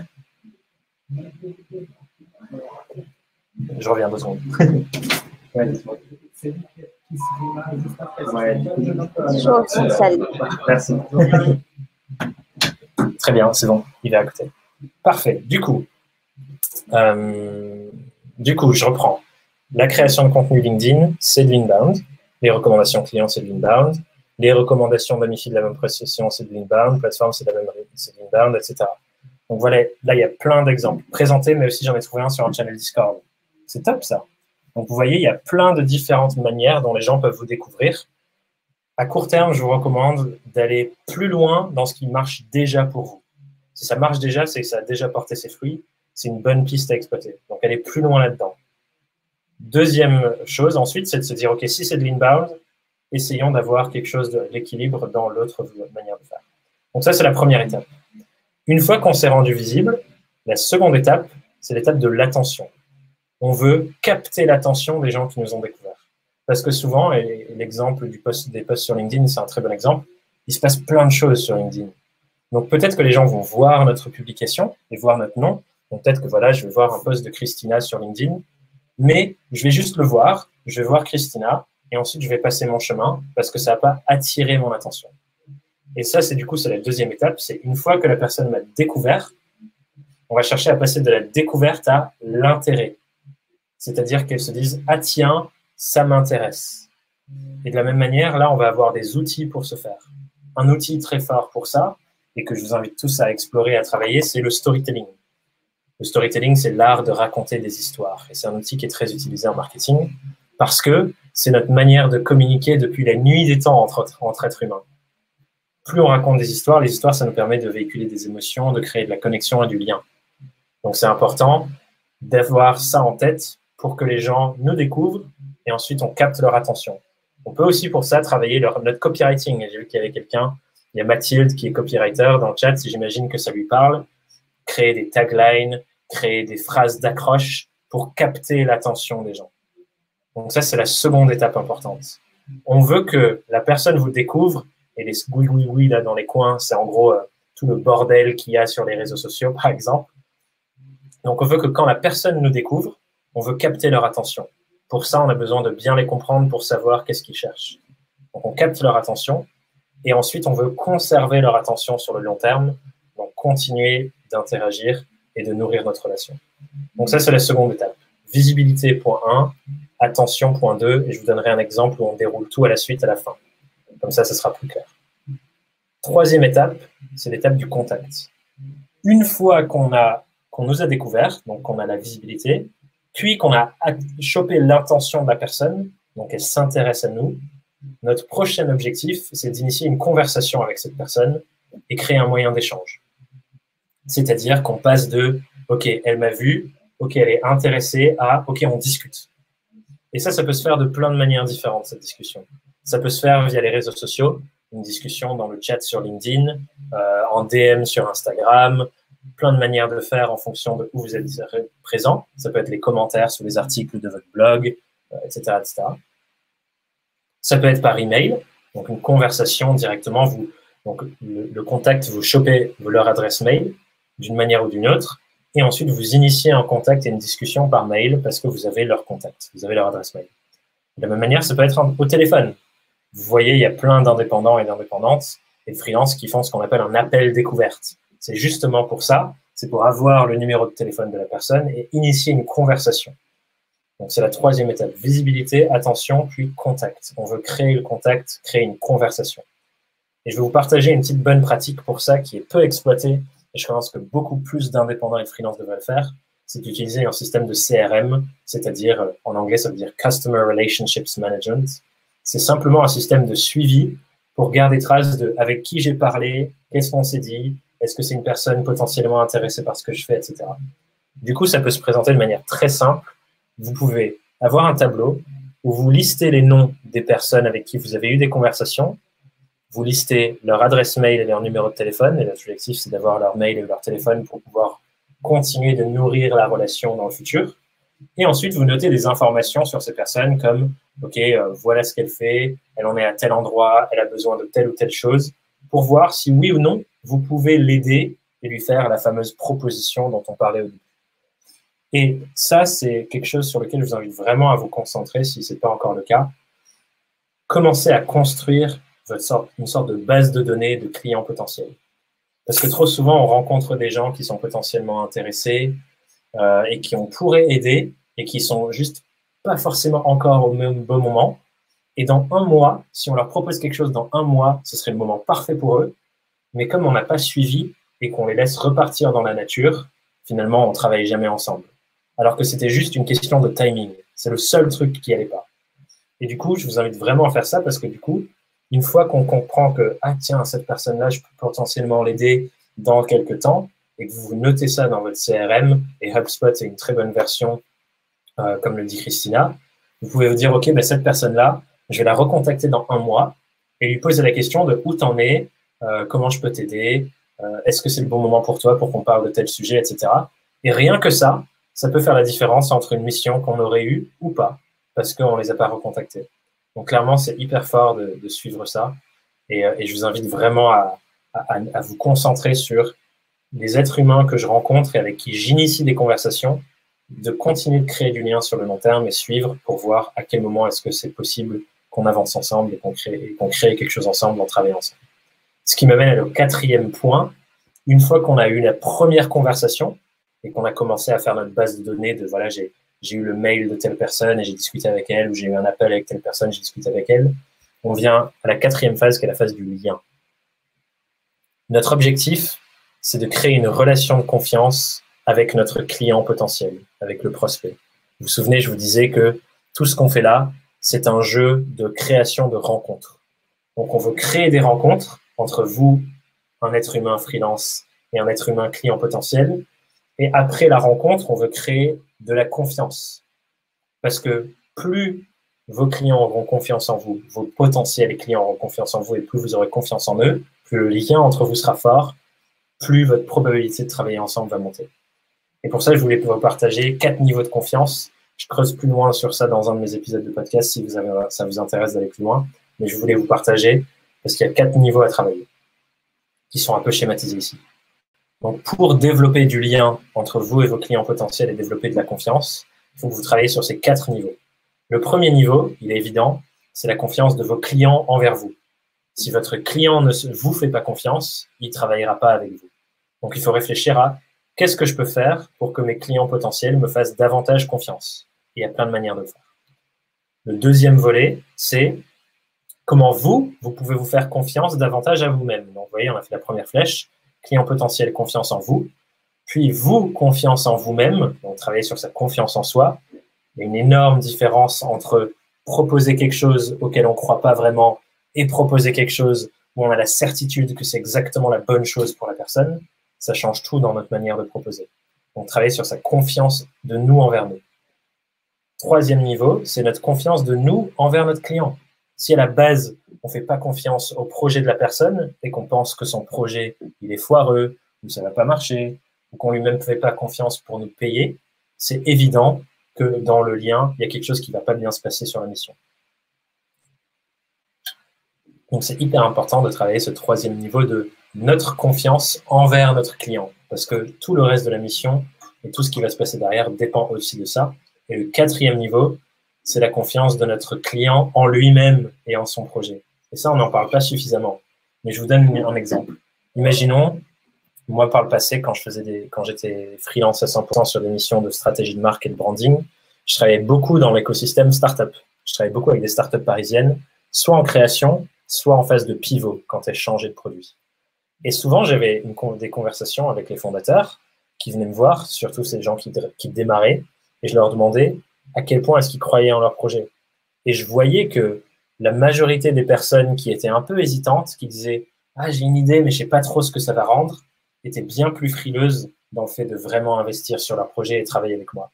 Je reviens 2 secondes. Merci. Très bien, c'est bon, il est à côté. Parfait. Du coup, je reprends. La création de contenu LinkedIn, c'est de l'inbound. Les recommandations clients, c'est de l'inbound. Les recommandations d'amis de la même profession, c'est de l'inbound. Plateforme, c'est de l'inbound, etc. Donc voilà, là, il y a plein d'exemples présentés, mais aussi j'en ai trouvé un sur un channel Discord. C'est top, ça. Donc, vous voyez, il y a plein de différentes manières dont les gens peuvent vous découvrir. À court terme, je vous recommande d'aller plus loin dans ce qui marche déjà pour vous. Si ça marche déjà, c'est que ça a déjà porté ses fruits. C'est une bonne piste à exploiter. Donc, allez plus loin là-dedans. Deuxième chose, ensuite, c'est de se dire, OK, si c'est de l'inbound, essayons d'avoir quelque chose de l'équilibre dans l'autre manière de faire. Donc, ça, c'est la première étape. Une fois qu'on s'est rendu visible, la seconde étape, c'est l'étape de l'attention. On veut capter l'attention des gens qui nous ont découverts. Parce que souvent, et l'exemple des posts sur LinkedIn, c'est un très bon exemple, il se passe plein de choses sur LinkedIn. Donc peut-être que les gens vont voir notre publication et voir notre nom. Donc peut-être que voilà, je vais voir un post de Christina sur LinkedIn, mais je vais juste le voir, je vais voir Christina, et ensuite je vais passer mon chemin parce que ça n'a pas attiré mon attention. Et ça, c'est la deuxième étape, c'est une fois que la personne m'a découvert, on va chercher à passer de la découverte à l'intérêt. C'est-à-dire qu'elles se disent « Ah tiens, ça m'intéresse ». Et de la même manière, là, on va avoir des outils pour ce faire. Un outil très fort pour ça, et que je vous invite tous à explorer, à travailler, c'est le storytelling. Le storytelling, c'est l'art de raconter des histoires. Et c'est un outil qui est très utilisé en marketing parce que c'est notre manière de communiquer depuis la nuit des temps entre êtres humains. Plus on raconte des histoires, les histoires, ça nous permet de véhiculer des émotions, de créer de la connexion et du lien. Donc, c'est important d'avoir ça en tête pour que les gens nous découvrent et ensuite on capte leur attention. On peut aussi pour ça travailler notre copywriting. J'ai vu qu'il y avait quelqu'un, il y a Mathilde qui est copywriter dans le chat, si j'imagine que ça lui parle. Créer des taglines, créer des phrases d'accroche pour capter l'attention des gens. Donc ça, c'est la seconde étape importante. On veut que la personne vous découvre et les oui là dans les coins, c'est en gros tout le bordel qu'il y a sur les réseaux sociaux, par exemple. Donc on veut que quand la personne nous découvre, on veut capter leur attention. Pour ça, on a besoin de bien les comprendre pour savoir qu'est-ce qu'ils cherchent. Donc, on capte leur attention et ensuite, on veut conserver leur attention sur le long terme, donc continuer d'interagir et de nourrir notre relation. Donc, ça, c'est la seconde étape. Visibilité, point 1, attention, point 2, et je vous donnerai un exemple où on déroule tout à la suite, à la fin. Comme ça, ce sera plus clair. Troisième étape, c'est l'étape du contact. Une fois qu'on nous a découvert, donc qu'on a la visibilité, puis qu'on a chopé l'intention de la personne, donc elle s'intéresse à nous, notre prochain objectif, c'est d'initier une conversation avec cette personne et créer un moyen d'échange. C'est-à-dire qu'on passe de « Ok, elle m'a vu, ok, elle est intéressée » à « Ok, on discute ». Et ça peut se faire de plein de manières différentes, cette discussion. Ça peut se faire via les réseaux sociaux, une discussion dans le chat sur LinkedIn, en DM sur Instagram, plein de manières de faire en fonction de où vous êtes présent. Ça peut être les commentaires sous les articles de votre blog, etc., etc. Ça peut être par email, donc une conversation directement. Donc le contact, vous chopez leur adresse mail d'une manière ou d'une autre, et ensuite vous initiez un contact et une discussion par mail parce que vous avez leur contact, vous avez leur adresse mail. De la même manière, ça peut être au téléphone. vous voyez, il y a plein d'indépendants et d'indépendantes et de freelances qui font ce qu'on appelle un appel découverte. C'est justement pour ça, c'est pour avoir le numéro de téléphone de la personne et initier une conversation. Donc, c'est la troisième étape. Visibilité, attention, puis contact. On veut créer le contact, créer une conversation. Et je vais vous partager une petite bonne pratique pour ça qui est peu exploitée et je pense que beaucoup plus d'indépendants et de freelances devraient le faire. C'est d'utiliser un système de CRM, c'est-à-dire, en anglais, ça veut dire Customer Relationships Management. C'est simplement un système de suivi pour garder trace de avec qui j'ai parlé, qu'est-ce qu'on s'est dit, est-ce que c'est une personne potentiellement intéressée par ce que je fais, etc. Du coup, ça peut se présenter de manière très simple. Vous pouvez avoir un tableau où vous listez les noms des personnes avec qui vous avez eu des conversations. Vous listez leur adresse mail et leur numéro de téléphone. Et l'objectif, c'est d'avoir leur mail et leur téléphone pour pouvoir continuer de nourrir la relation dans le futur. Et ensuite, vous notez des informations sur ces personnes comme, OK, voilà ce qu'elle fait, elle en est à tel endroit, elle a besoin de telle ou telle chose, pour voir si oui ou non, vous pouvez l'aider et lui faire la fameuse proposition dont on parlait au début. Et ça, c'est quelque chose sur lequel je vous invite vraiment à vous concentrer, si ce n'est pas encore le cas. Commencez à construire une sorte de base de données de clients potentiels. Parce que trop souvent, on rencontre des gens qui sont potentiellement intéressés et qui on pourrait aider et qui sont juste pas forcément encore au même bon moment. Et dans un mois, si on leur propose quelque chose dans un mois, ce serait le moment parfait pour eux. Mais comme on n'a pas suivi et qu'on les laisse repartir dans la nature, finalement, on ne travaille jamais ensemble. Alors que c'était juste une question de timing. C'est le seul truc qui n'allait pas. Et du coup, je vous invite vraiment à faire ça parce que du coup, une fois qu'on comprend que, ah tiens, cette personne-là, je peux potentiellement l'aider dans quelques temps, et que vous notez ça dans votre CRM, et HubSpot est une très bonne version, comme le dit Christina, vous pouvez vous dire, OK, ben, cette personne-là, je vais la recontacter dans un mois et lui poser la question de où t'en es, comment je peux t'aider, est-ce que c'est le bon moment pour toi pour qu'on parle de tel sujet, etc. Et rien que ça, ça peut faire la différence entre une mission qu'on aurait eue ou pas, parce qu'on ne les a pas recontactés. Donc, clairement, c'est hyper fort de suivre ça. Et je vous invite vraiment à vous concentrer sur les êtres humains que je rencontre et avec qui j'initie des conversations, de continuer de créer du lien sur le long terme et suivre pour voir à quel moment est-ce que c'est possible qu'on avance ensemble et qu'on crée quelque chose ensemble, on travaille ensemble. Ce qui m'amène au quatrième point. Une fois qu'on a eu la première conversation et qu'on a commencé à faire notre base de données de voilà, j'ai eu le mail de telle personne et j'ai discuté avec elle, ou j'ai eu un appel avec telle personne, j'ai discuté avec elle, on vient à la quatrième phase qui est la phase du lien. Notre objectif, c'est de créer une relation de confiance avec notre client potentiel, avec le prospect. Vous vous souvenez, je vous disais que tout ce qu'on fait là, c'est un jeu de création de rencontres. Donc, on veut créer des rencontres entre vous, un être humain freelance, et un être humain client potentiel. Et après la rencontre, on veut créer de la confiance. Parce que plus vos clients auront confiance en vous, vos potentiels clients auront confiance en vous, et plus vous aurez confiance en eux, plus le lien entre vous sera fort, plus votre probabilité de travailler ensemble va monter. Et pour ça, je voulais vous partager 4 niveaux de confiance. Je creuse plus loin sur ça dans un de mes épisodes de podcast si ça vous intéresse d'aller plus loin. Mais je voulais vous partager parce qu'il y a 4 niveaux à travailler qui sont un peu schématisés ici. Donc, pour développer du lien entre vous et vos clients potentiels et développer de la confiance, il faut que vous travaillez sur ces 4 niveaux. Le premier niveau, il est évident, c'est la confiance de vos clients envers vous. Si votre client ne vous fait pas confiance, il ne travaillera pas avec vous. Donc, il faut réfléchir à qu'est-ce que je peux faire pour que mes clients potentiels me fassent davantage confiance. Il y a plein de manières de le faire. Le deuxième volet, c'est comment vous pouvez vous faire confiance davantage à vous-même. Donc, vous voyez, on a fait la première flèche, client potentiel, confiance en vous. Puis, vous, confiance en vous-même. Donc, travailler sur sa confiance en soi. Il y a une énorme différence entre proposer quelque chose auquel on ne croit pas vraiment et proposer quelque chose où on a la certitude que c'est exactement la bonne chose pour la personne. Ça change tout dans notre manière de proposer. Donc, travailler sur sa confiance de nous envers nous. Troisième niveau, c'est notre confiance de nous envers notre client. Si à la base, on ne fait pas confiance au projet de la personne et qu'on pense que son projet, il est foireux, ou ça ne va pas marcher, ou qu'on lui-même ne fait pas confiance pour nous payer, c'est évident que dans le lien, il y a quelque chose qui ne va pas bien se passer sur la mission. Donc, c'est hyper important de travailler ce troisième niveau de notre confiance envers notre client, parce que tout le reste de la mission et tout ce qui va se passer derrière dépend aussi de ça. Et le quatrième niveau, c'est la confiance de notre client en lui-même et en son projet. Et ça, on n'en parle pas suffisamment. Mais je vous donne un exemple. Imaginons, moi, par le passé, quand j'étais freelance à 100% sur des missions de stratégie de marque et de branding, je travaillais beaucoup dans l'écosystème startup. Je travaillais beaucoup avec des startups parisiennes, soit en création, soit en phase de pivot, quand elles changeaient de produit. Et souvent, j'avais des conversations avec les fondateurs qui venaient me voir, surtout ces gens qui démarraient, et je leur demandais à quel point est-ce qu'ils croyaient en leur projet. Et je voyais que la majorité des personnes qui étaient un peu hésitantes, qui disaient « Ah, j'ai une idée, mais je sais pas trop ce que ça va rendre », étaient bien plus frileuses dans le fait de vraiment investir sur leur projet et travailler avec moi.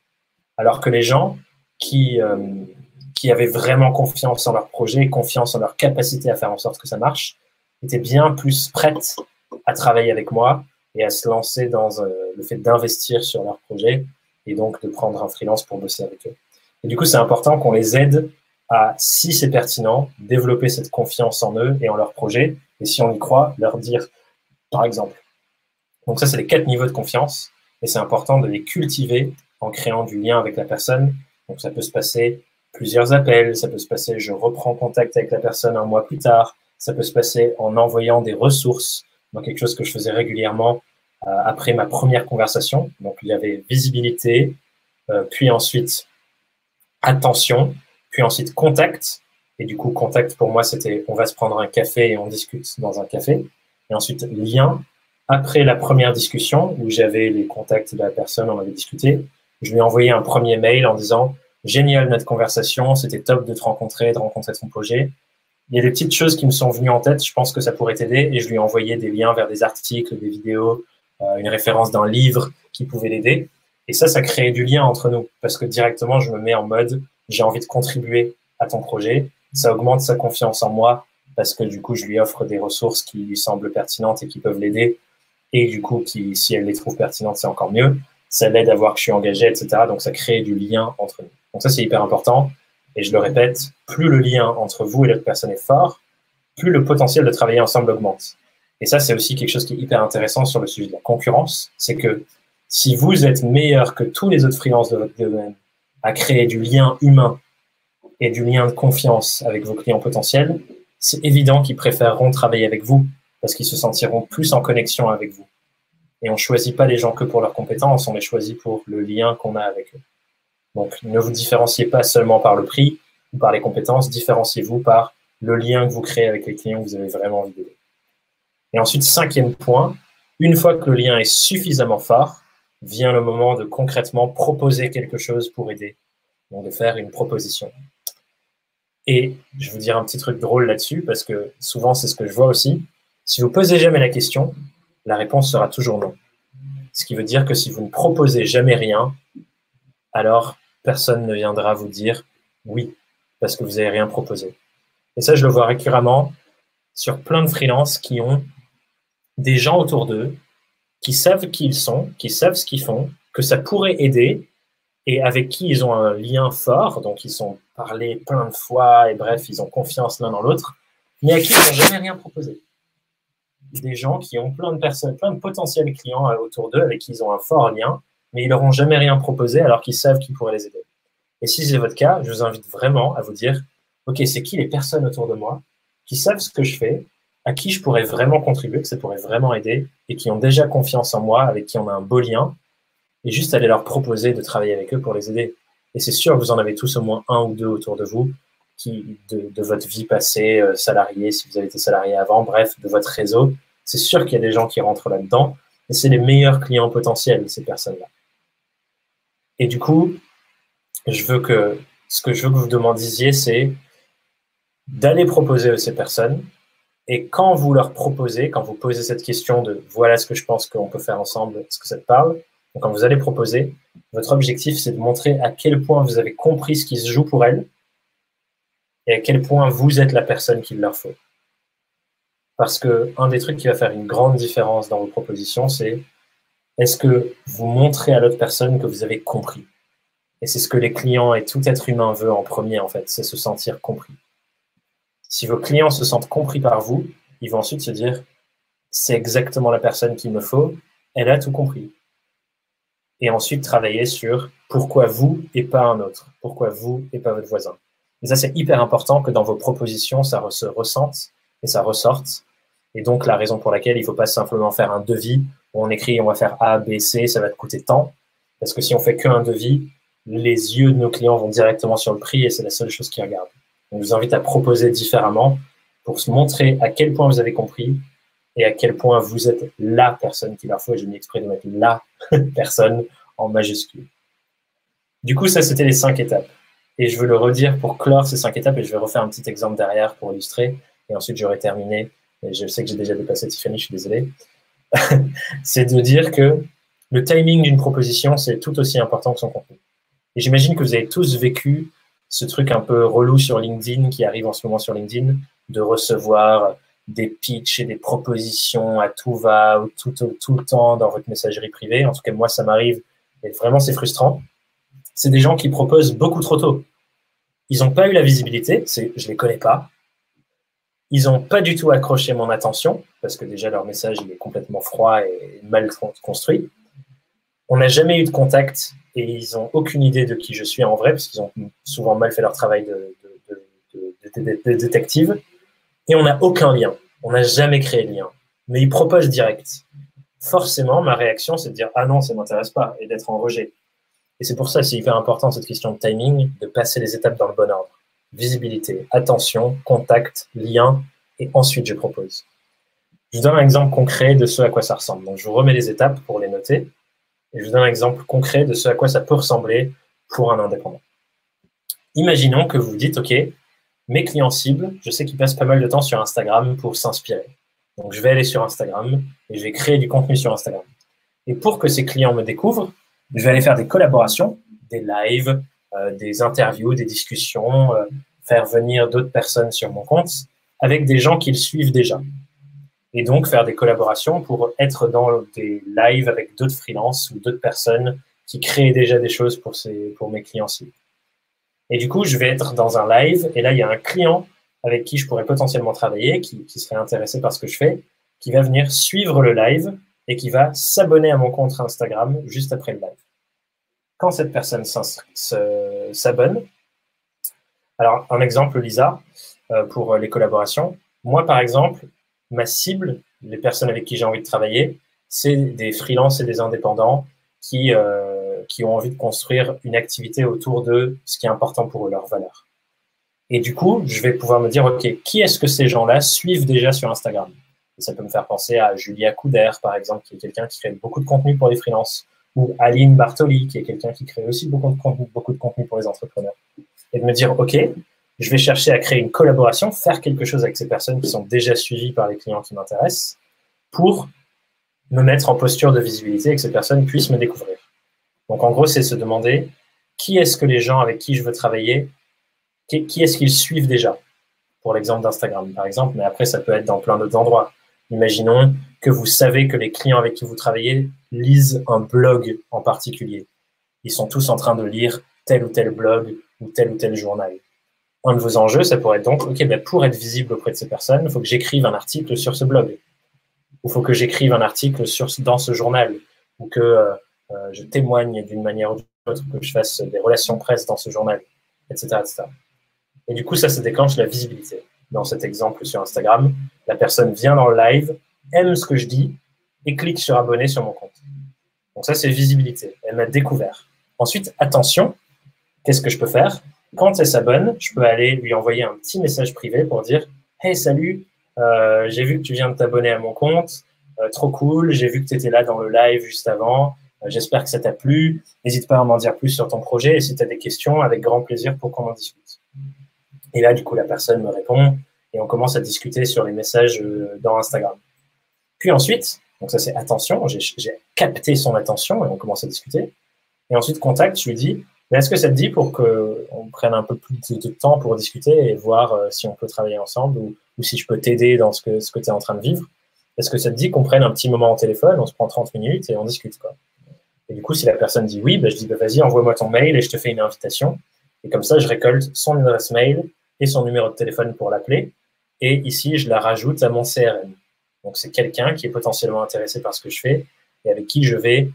Alors que les gens qui avaient vraiment confiance en leur projet, confiance en leur capacité à faire en sorte que ça marche, étaient bien plus prêtes à travailler avec moi et à se lancer dans le fait d'investir sur leur projet et donc de prendre un freelance pour bosser avec eux. Et du coup, c'est important qu'on les aide à, si c'est pertinent, développer cette confiance en eux et en leur projet. Et si on y croit, leur dire, par exemple. Donc ça, c'est les 4 niveaux de confiance. Et c'est important de les cultiver en créant du lien avec la personne. Donc ça peut se passer plusieurs appels, ça peut se passer je reprends contact avec la personne un mois plus tard, ça peut se passer en envoyant des ressources, donc quelque chose que je faisais régulièrement après ma première conversation. Donc il y avait visibilité, puis ensuite attention, puis ensuite contact. Et du coup, contact pour moi, c'était on va se prendre un café et on discute dans un café. Et ensuite, lien. Après la première discussion, où j'avais les contacts de la personne, on avait discuté, je lui ai envoyé un premier mail en disant « Génial notre conversation, c'était top de te rencontrer, de rencontrer ton projet. Il y a des petites choses qui me sont venues en tête, je pense que ça pourrait t'aider. » Et je lui ai envoyé des liens vers des articles, des vidéos, une référence d'un livre qui pouvait l'aider. Et ça crée du lien entre nous, parce que directement, je me mets en mode « J'ai envie de contribuer à ton projet ». Ça augmente sa confiance en moi, parce que du coup, je lui offre des ressources qui lui semblent pertinentes et qui peuvent l'aider. Et du coup, si elle les trouve pertinentes, c'est encore mieux. Ça l'aide à voir que je suis engagé, etc. Donc, ça crée du lien entre nous. Donc ça, c'est hyper important. Et je le répète, plus le lien entre vous et l'autre personne est fort, plus le potentiel de travailler ensemble augmente. Et ça, c'est aussi quelque chose qui est hyper intéressant sur le sujet de la concurrence. C'est que si vous êtes meilleur que tous les autres freelances de votre domaine à créer du lien humain et du lien de confiance avec vos clients potentiels, c'est évident qu'ils préféreront travailler avec vous parce qu'ils se sentiront plus en connexion avec vous. Et on ne choisit pas les gens que pour leurs compétences, on les choisit pour le lien qu'on a avec eux. Donc, ne vous différenciez pas seulement par le prix ou par les compétences, différenciez-vous par le lien que vous créez avec les clients que vous avez vraiment envie d'aider. Et ensuite, 5e point, une fois que le lien est suffisamment fort, vient le moment de concrètement proposer quelque chose pour aider, donc de faire une proposition. Et je vais vous dire un petit truc drôle là-dessus, parce que souvent, c'est ce que je vois aussi. Si vous posez jamais la question, la réponse sera toujours non. Ce qui veut dire que si vous ne proposez jamais rien, alors personne ne viendra vous dire oui, parce que vous n'avez rien proposé. Et ça, je le vois récurremment sur plein de freelances qui ont des gens autour d'eux, qui savent qui ils sont, qui savent ce qu'ils font, que ça pourrait aider, et avec qui ils ont un lien fort, donc ils sont parlé plein de fois, et bref, ils ont confiance l'un dans l'autre, mais à qui ils n'ont jamais rien proposé. Des gens qui ont plein de personnes, plein de potentiels clients autour d'eux, avec qui ils ont un fort lien, mais ils leur ont jamais rien proposé alors qu'ils savent qu'ils pourraient les aider. Et si c'est votre cas, je vous invite vraiment à vous dire, ok, c'est qui les personnes autour de moi qui savent ce que je fais, à qui je pourrais vraiment contribuer, que ça pourrait vraiment aider, et qui ont déjà confiance en moi, avec qui on a un beau lien, et juste aller leur proposer de travailler avec eux pour les aider. Et c'est sûr que vous en avez tous au moins un ou deux autour de vous, de votre vie passée, salarié, si vous avez été salarié avant, bref, de votre réseau. C'est sûr qu'il y a des gens qui rentrent là-dedans, et c'est les meilleurs clients potentiels, ces personnes-là. Et du coup, ce que je veux que vous demandisiez, c'est d'aller proposer à ces personnes, et quand vous leur proposez, quand vous posez cette question de « voilà ce que je pense qu'on peut faire ensemble, est-ce que ça te parle ?» Donc, quand vous allez proposer, votre objectif, c'est de montrer à quel point vous avez compris ce qui se joue pour elles et à quel point vous êtes la personne qu'il leur faut. Parce que un des trucs qui va faire une grande différence dans vos propositions, c'est est-ce que vous montrez à l'autre personne que vous avez compris? Et c'est ce que les clients et tout être humain veut en premier, en fait, c'est se sentir compris. Si vos clients se sentent compris par vous, ils vont ensuite se dire c'est exactement la personne qu'il me faut, elle a tout compris. et ensuite travailler sur pourquoi vous et pas un autre, pourquoi vous et pas votre voisin. Et ça, c'est hyper important que dans vos propositions, ça se ressente et ça ressorte. Et donc, la raison pour laquelle il ne faut pas simplement faire un devis où on écrit on va faire A, B, C, ça va te coûter tant. Parce que si on fait qu'un devis, les yeux de nos clients vont directement sur le prix et c'est la seule chose qu'ils regardent. Donc, je vous invite à proposer différemment pour se montrer à quel point vous avez compris et à quel point vous êtes la personne qu'il leur faut. Et j'ai mis exprès de mettre la personne en majuscule. Du coup, ça, c'était les 5 étapes. Et je veux le redire pour clore ces 5 étapes et je vais refaire un petit exemple derrière pour illustrer. Et ensuite, j'aurai terminé. Et je sais que j'ai déjà dépassé Tiffany, je suis désolé. C'est de dire que le timing d'une proposition, c'est tout aussi important que son contenu. Et j'imagine que vous avez tous vécu ce truc un peu relou sur LinkedIn qui arrive en ce moment sur LinkedIn, de recevoir des pitchs et des propositions à tout va, tout le temps dans votre messagerie privée. En tout cas, moi, ça m'arrive et vraiment, c'est frustrant. C'est des gens qui proposent beaucoup trop tôt. Ils n'ont pas eu la visibilité, je ne les connais pas. Ils n'ont pas du tout accroché mon attention, parce que déjà, leur message il est complètement froid et mal construit. On n'a jamais eu de contact et ils n'ont aucune idée de qui je suis en vrai, parce qu'ils ont souvent mal fait leur travail de détective. Et on n'a aucun lien. On n'a jamais créé de lien. Mais ils proposent direct. Forcément, ma réaction, c'est de dire « Ah non, ça ne m'intéresse pas » et d'être en rejet. Et c'est pour ça que c'est hyper important, cette question de timing, de passer les étapes dans le bon ordre. Visibilité, attention, contact, lien, et ensuite je propose. Je vous donne un exemple concret de ce à quoi ça ressemble. Donc, je vous remets les étapes pour les noter, et je vous donne un exemple concret de ce à quoi ça peut ressembler pour un indépendant. Imaginons que vous vous dites « Ok, mes clients cibles, je sais qu'ils passent pas mal de temps sur Instagram pour s'inspirer. Donc, je vais aller sur Instagram et je vais créer du contenu sur Instagram. Et pour que ces clients me découvrent, je vais aller faire des collaborations, des lives, des interviews, des discussions, faire venir d'autres personnes sur mon compte avec des gens qui le suivent déjà. Et donc, faire des collaborations pour être dans des lives avec d'autres freelances ou d'autres personnes qui créent déjà des choses pour mes clients cibles. Et du coup, je vais être dans un live et là, il y a un client avec qui je pourrais potentiellement travailler, qui serait intéressé par ce que je fais, qui va venir suivre le live et qui va s'abonner à mon compte Instagram juste après le live. Quand cette personne s'abonne, alors un exemple, Lisa, pour les collaborations. Moi, par exemple, ma cible, les personnes avec qui j'ai envie de travailler, c'est des freelances et des indépendants qui ont envie de construire une activité autour de ce qui est important pour eux, leurs valeurs. Et du coup, je vais pouvoir me dire, OK, qui est-ce que ces gens-là suivent déjà sur Instagram? Et ça peut me faire penser à Julia Couder, par exemple, qui est quelqu'un qui crée beaucoup de contenu pour les freelances, ou Aline Bartoli, qui est quelqu'un qui crée aussi beaucoup de contenu pour les entrepreneurs. Et de me dire, OK, je vais chercher à créer une collaboration, faire quelque chose avec ces personnes qui sont déjà suivies par les clients qui m'intéressent, pour me mettre en posture de visibilité et que ces personnes puissent me découvrir. Donc, en gros, c'est se demander qui est-ce que les gens avec qui je veux travailler, qui est-ce qu'ils suivent déjà, pour l'exemple d'Instagram, par exemple, mais après, ça peut être dans plein d'autres endroits. Imaginons que vous savez que les clients avec qui vous travaillez lisent un blog en particulier. Ils sont tous en train de lire tel ou tel blog ou tel journal. Un de vos enjeux, ça pourrait être donc, OK, ben pour être visible auprès de ces personnes, il faut que j'écrive un article sur ce blog. Ou il faut que j'écrive un article dans ce journal. Ou que je témoigne d'une manière ou d'une autre, que je fasse des relations presse dans ce journal, etc., etc. Et du coup, ça déclenche la visibilité. Dans cet exemple sur Instagram, la personne vient dans le live, aime ce que je dis et clique sur abonner sur mon compte. Donc ça, c'est visibilité. Elle m'a découvert. Ensuite, attention, qu'est-ce que je peux faire? Quand elle s'abonne, je peux aller lui envoyer un petit message privé pour dire « Hey, salut, j'ai vu que tu viens de t'abonner à mon compte, trop cool, j'ai vu que tu étais là dans le live juste avant, j'espère que ça t'a plu, n'hésite pas à m'en dire plus sur ton projet et si tu as des questions, avec grand plaisir pour qu'on en discute. » Et là, du coup, la personne me répond et on commence à discuter sur les messages dans Instagram. Puis ensuite, donc ça c'est attention, j'ai capté son attention et on commence à discuter. Et ensuite, contact, je lui dis, mais est-ce que ça te dit pour qu'on prenne un peu plus de temps pour discuter et voir si on peut travailler ensemble ou si je peux t'aider dans ce que tu es en train de vivre? Est-ce que ça te dit qu'on prenne un petit moment au téléphone, on se prend 30 minutes et on discute, quoi. Et du coup, si la personne dit oui, ben, je dis, ben, vas-y, envoie-moi ton mail et je te fais une invitation. Et comme ça, je récolte son adresse mail et son numéro de téléphone pour l'appeler. Et ici, je la rajoute à mon CRM. Donc, c'est quelqu'un qui est potentiellement intéressé par ce que je fais et avec qui je vais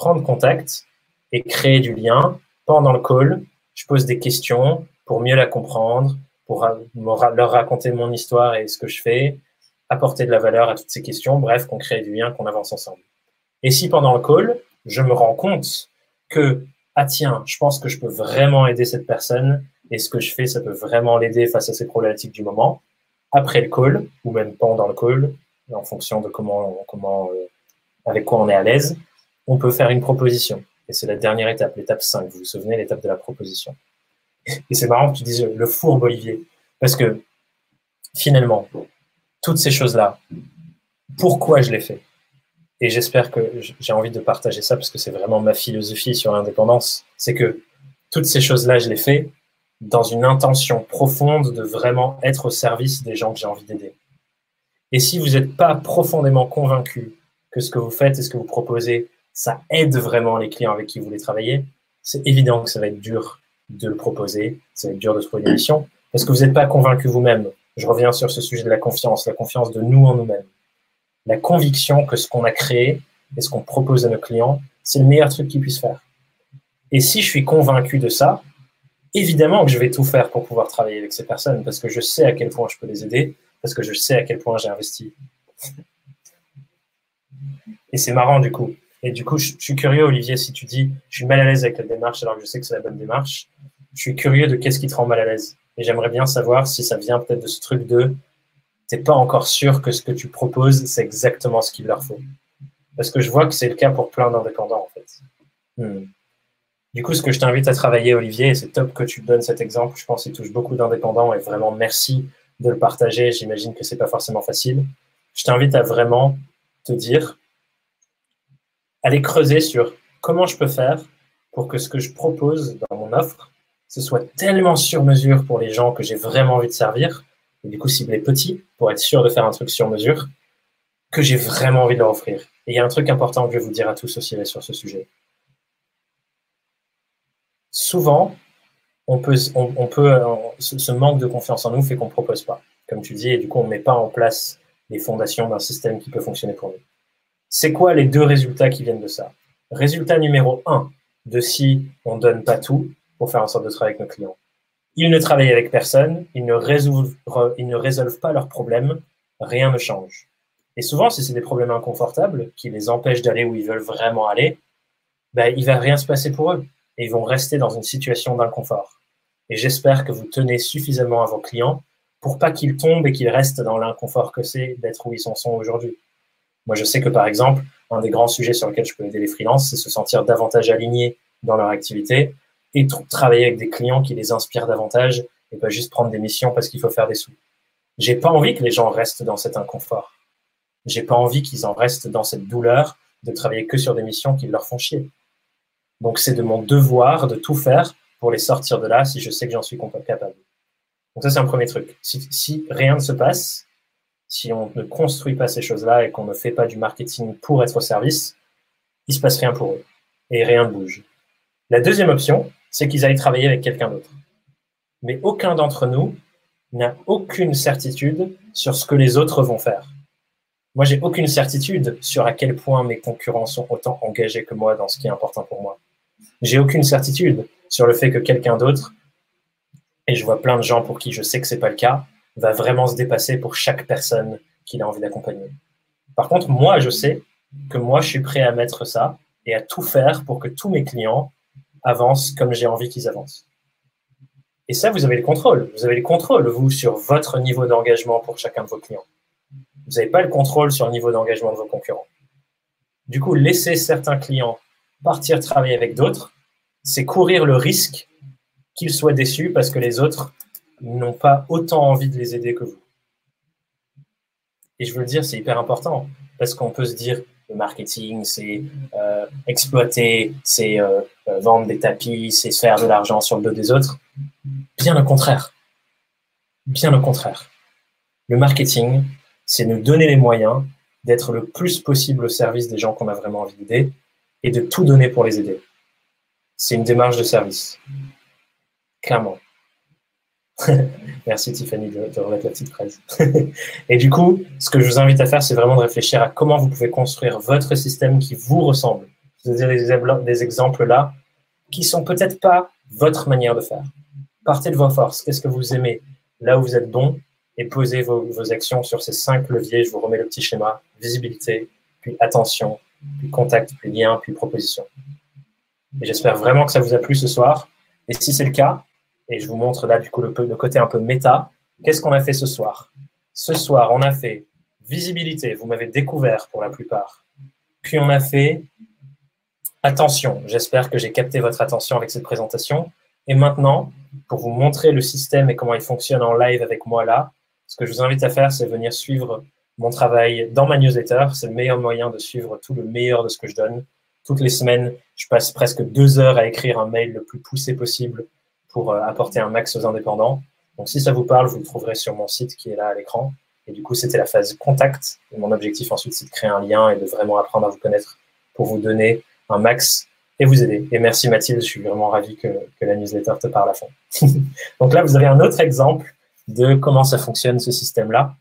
prendre contact et créer du lien. Pendant le call, je pose des questions pour mieux la comprendre, pour leur raconter mon histoire et ce que je fais, apporter de la valeur à toutes ces questions, bref, qu'on crée du lien, qu'on avance ensemble. Et si pendant le call, je me rends compte que, ah tiens, je pense que je peux vraiment aider cette personne et ce que je fais, ça peut vraiment l'aider face à ses problématiques du moment, après le call, ou même pendant le call, en fonction de avec quoi on est à l'aise, on peut faire une proposition. Et c'est la dernière étape, l'étape 5. Vous vous souvenez, l'étape de la proposition. Et c'est marrant que tu dises le fourbe, Olivier, parce que finalement, toutes ces choses-là, pourquoi je les fais? Et j'espère que j'ai envie de partager ça parce que c'est vraiment ma philosophie sur l'indépendance. C'est que toutes ces choses-là, je les fais dans une intention profonde de vraiment être au service des gens que j'ai envie d'aider. Et si vous n'êtes pas profondément convaincu que ce que vous faites et ce que vous proposez, ça aide vraiment les clients avec qui vous voulez travailler, c'est évident que ça va être dur de le proposer, ça va être dur de trouver une mission, parce que vous n'êtes pas convaincu vous-même. Je reviens sur ce sujet de la confiance de nous en nous-mêmes. La conviction que ce qu'on a créé et ce qu'on propose à nos clients, c'est le meilleur truc qu'ils puissent faire. Et si je suis convaincu de ça, évidemment que je vais tout faire pour pouvoir travailler avec ces personnes, parce que je sais à quel point je peux les aider, parce que je sais à quel point j'ai investi. Et c'est marrant du coup. Et du coup, je suis curieux, Olivier, si tu dis « je suis mal à l'aise avec la démarche alors que je sais que c'est la bonne démarche », je suis curieux de qu'est-ce qui te rend mal à l'aise. Et j'aimerais bien savoir si ça vient peut-être de ce truc de « t'es pas encore sûr que ce que tu proposes, c'est exactement ce qu'il leur faut ». Parce que je vois que c'est le cas pour plein d'indépendants, en fait. Du coup, ce que je t'invite à travailler, Olivier, et c'est top que tu donnes cet exemple, je pense qu'il touche beaucoup d'indépendants, et vraiment merci de le partager, j'imagine que c'est pas forcément facile. Je t'invite à vraiment te dire, aller creuser sur comment je peux faire pour que ce que je propose dans mon offre, ce soit tellement sur mesure pour les gens que j'ai vraiment envie de servir, et du coup cibler petit pour être sûr de faire un truc sur mesure, que j'ai vraiment envie de leur offrir. Et il y a un truc important que je vais vous dire à tous aussi là sur ce sujet. Souvent, ce manque de confiance en nous fait qu'on ne propose pas, comme tu dis, et du coup on ne met pas en place les fondations d'un système qui peut fonctionner pour nous. C'est quoi les deux résultats qui viennent de ça? Résultat numéro 1, de si on ne donne pas tout pour faire en sorte de travailler avec nos clients. Ils ne travaillent avec personne, ils ne résolvent pas leurs problèmes, rien ne change. Et souvent, si c'est des problèmes inconfortables qui les empêchent d'aller où ils veulent vraiment aller, ben, il ne va rien se passer pour eux et ils vont rester dans une situation d'inconfort. Et j'espère que vous tenez suffisamment à vos clients pour pas qu'ils tombent et qu'ils restent dans l'inconfort que c'est d'être où ils sont aujourd'hui. Moi, je sais que, par exemple, un des grands sujets sur lesquels je peux aider les freelances, c'est se sentir davantage alignés dans leur activité et travailler avec des clients qui les inspirent davantage et pas juste prendre des missions parce qu'il faut faire des sous. J'ai pas envie que les gens restent dans cet inconfort. J'ai pas envie qu'ils en restent dans cette douleur de travailler que sur des missions qui leur font chier. Donc, c'est de mon devoir de tout faire pour les sortir de là si je sais que j'en suis capable. Donc, ça, c'est un premier truc. Si rien ne se passe, si on ne construit pas ces choses-là et qu'on ne fait pas du marketing pour être au service, il ne se passe rien pour eux et rien ne bouge. La deuxième option, c'est qu'ils aillent travailler avec quelqu'un d'autre. Mais aucun d'entre nous n'a aucune certitude sur ce que les autres vont faire. Moi, j'ai aucune certitude sur à quel point mes concurrents sont autant engagés que moi dans ce qui est important pour moi. J'ai aucune certitude sur le fait que quelqu'un d'autre, et je vois plein de gens pour qui je sais que c'est pas le cas, va vraiment se dépasser pour chaque personne qu'il a envie d'accompagner. Par contre, moi, je sais que moi, je suis prêt à mettre ça et à tout faire pour que tous mes clients avancent comme j'ai envie qu'ils avancent. Et ça, vous avez le contrôle. Vous avez le contrôle, vous, sur votre niveau d'engagement pour chacun de vos clients. Vous n'avez pas le contrôle sur le niveau d'engagement de vos concurrents. Du coup, laisser certains clients partir travailler avec d'autres, c'est courir le risque qu'ils soient déçus parce que les autres n'ont pas autant envie de les aider que vous. Et je veux le dire, c'est hyper important parce qu'on peut se dire le marketing, c'est exploiter, c'est vendre des tapis, c'est faire de l'argent sur le dos des autres. Bien au contraire. Bien au contraire. Le marketing, c'est nous donner les moyens d'être le plus possible au service des gens qu'on a vraiment envie d'aider et de tout donner pour les aider. C'est une démarche de service. Clairement. Merci Tiffany de remettre la petite phrase. Et du coup, ce que je vous invite à faire, c'est vraiment de réfléchir à comment vous pouvez construire votre système qui vous ressemble. vous avez des exemples là qui sont peut-être pas votre manière de faire. Partez de vos forces. Qu'est-ce que vous aimez? Là où vous êtes bon, et posez vos actions sur ces 5 leviers. Je vous remets le petit schéma. Visibilité, puis attention, puis contact, puis lien, puis proposition. Et j'espère vraiment que ça vous a plu ce soir. Et si c'est le cas, et je vous montre là du coup le côté un peu méta, qu'est-ce qu'on a fait ce soir? Ce soir, on a fait visibilité. Vous m'avez découvert pour la plupart. Puis on a fait attention. J'espère que j'ai capté votre attention avec cette présentation. Et maintenant, pour vous montrer le système et comment il fonctionne en live avec moi là, ce que je vous invite à faire, c'est venir suivre mon travail dans ma newsletter. C'est le meilleur moyen de suivre tout le meilleur de ce que je donne. Toutes les semaines, je passe presque 2 heures à écrire un mail le plus poussé possible pour apporter un max aux indépendants. Donc, si ça vous parle, vous le trouverez sur mon site qui est là à l'écran. Et du coup, c'était la phase contact. Et mon objectif ensuite, c'est de créer un lien et de vraiment apprendre à vous connaître pour vous donner un max et vous aider. Et merci Mathilde, je suis vraiment ravi que la newsletter te parle à fond. Donc là, vous avez un autre exemple de comment ça fonctionne ce système-là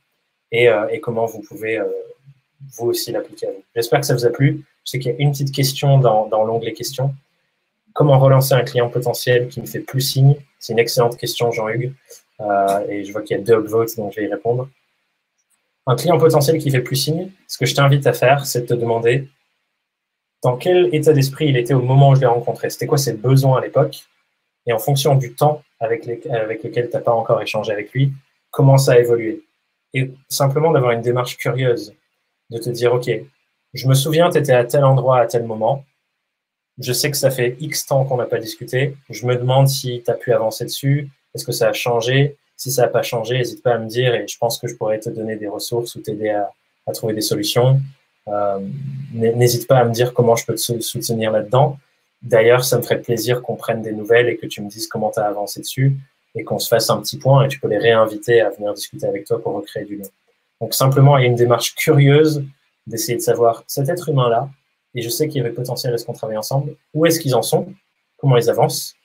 et comment vous pouvez vous aussi l'appliquer à vous. J'espère que ça vous a plu. Je sais qu'il y a une petite question dans l'onglet questions. Comment relancer un client potentiel qui ne fait plus signe? C'est une excellente question, Jean-Hugues. Et je vois qu'il y a 2 upvotes, donc je vais y répondre. Un client potentiel qui ne fait plus signe, ce que je t'invite à faire, c'est de te demander dans quel état d'esprit il était au moment où je l'ai rencontré. C'était quoi ses besoins à l'époque? Et en fonction du temps avec lequel tu n'as pas encore échangé avec lui, comment ça a évolué? Et simplement d'avoir une démarche curieuse, de te dire, OK, je me souviens, tu étais à tel endroit à tel moment. Je sais que ça fait X temps qu'on n'a pas discuté. Je me demande si tu as pu avancer dessus. Est-ce que ça a changé? Si ça n'a pas changé, n'hésite pas à me dire et je pense que je pourrais te donner des ressources ou t'aider à trouver des solutions. N'hésite pas à me dire comment je peux te soutenir là-dedans. D'ailleurs, ça me ferait plaisir qu'on prenne des nouvelles et que tu me dises comment tu as avancé dessus et qu'on se fasse un petit point et tu peux les réinviter à venir discuter avec toi pour recréer du lien. Donc simplement, il y a une démarche curieuse d'essayer de savoir cet être humain-là, et je sais qu'il y avait potentiel à ce qu'on travaille ensemble, où est-ce qu'ils en sont, comment ils avancent,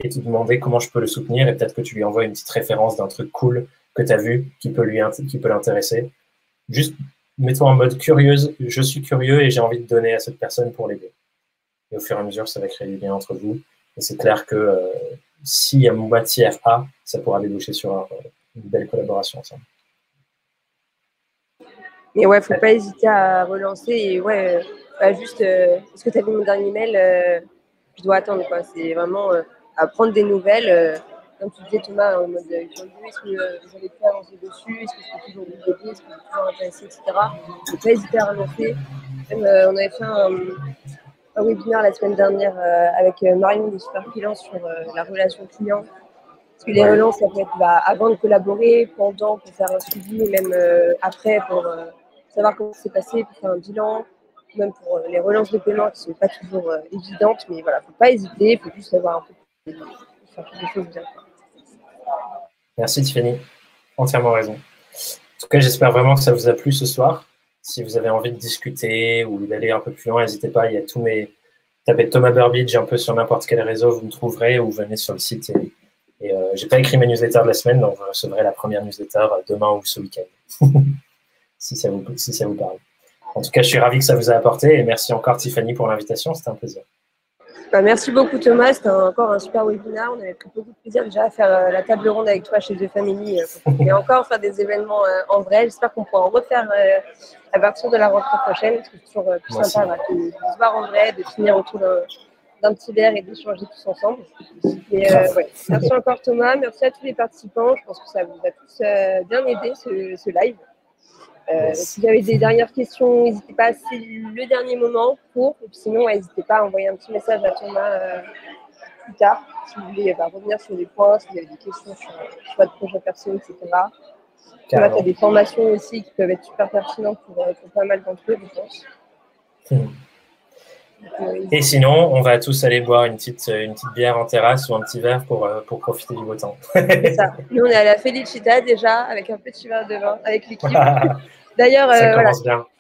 et te demander comment je peux le soutenir et peut-être que tu lui envoies une petite référence d'un truc cool que tu as vu qui peut l'intéresser. Juste mets-toi en mode curieuse, je suis curieux et j'ai envie de donner à cette personne pour l'aider. Et au fur et à mesure, ça va créer du lien entre vous. Et c'est clair que s'il y a matière à, ça pourra déboucher sur une belle collaboration ensemble. Mais ouais, faut pas hésiter à relancer et ouais, juste est-ce que tu as vu mon dernier mail, je dois attendre quoi. C'est vraiment à prendre des nouvelles. Comme tu disais Thomas, en mode curieux, est-ce que vous avez pu avancer dessus, est-ce que je peux toujours vous aider, est-ce que vous êtes toujours intéressé, etc. Faut pas hésiter à relancer. Même, on avait fait un webinaire la semaine dernière avec Marion de Super Freelance sur la relation client. Parce que les relances, ça peut être avant de collaborer, pendant pour faire un suivi, et même après pour savoir comment c'est passé, pour faire un bilan, même pour les relances de paiement qui ne sont pas toujours évidentes. Mais voilà, il ne faut pas hésiter, il faut juste avoir un peu faire des choses bien. Merci Tiffany, entièrement raison. En tout cas, j'espère vraiment que ça vous a plu ce soir. Si vous avez envie de discuter ou d'aller un peu plus loin, n'hésitez pas, il y a tous mes... Tapez Thomas Burbidge un peu sur n'importe quel réseau, vous me trouverez ou venez sur le site. Et je n'ai pas écrit mes newsletters de la semaine, donc vous recevrez la première newsletter demain ou ce week-end, si ça vous parle. En tout cas, je suis ravi que ça vous a apporté et merci encore Tiffany pour l'invitation, c'était un plaisir. Merci beaucoup Thomas, c'était encore un super webinaire. On avait pris beaucoup de plaisir déjà à faire la table ronde avec toi chez The Family et encore faire des événements en vrai. J'espère qu'on pourra en refaire à partir de la rentrée prochaine, parce que c'est toujours plus sympa de se voir en vrai, de finir autour d'un petit verre et d'échanger tous ensemble. Et, merci encore Thomas, merci à tous les participants. Je pense que ça vous a tous bien aidé ce live. Si vous avez des dernières questions, n'hésitez pas, c'est le dernier moment pour. Et puis sinon, n'hésitez pas à envoyer un petit message à Thomas plus tard, si vous voulez revenir sur des points, si vous avez des questions sur votre projet perso, etc. Thomas, tu as des formations aussi qui peuvent être super pertinentes pour pas mal d'entre eux, je pense. Et sinon, on va tous aller boire une petite bière en terrasse ou un petit verre pour profiter du beau temps. C'est ça. Nous, on est à la Felicita déjà, avec un petit verre de vin, avec l'équipe. D'ailleurs,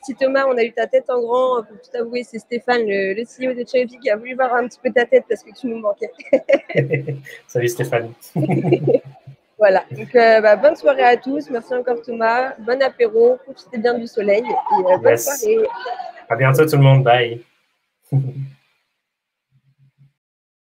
si Thomas, on a eu ta tête en grand, pour tout avouer, c'est Stéphane, le CEO de Cherry Pick, qui a voulu voir un petit peu ta tête parce que tu nous manquais. Salut Stéphane. Voilà, donc bonne soirée à tous, merci encore Thomas, bon apéro, profitez bien du soleil et bonne soirée. À bientôt tout le monde, bye.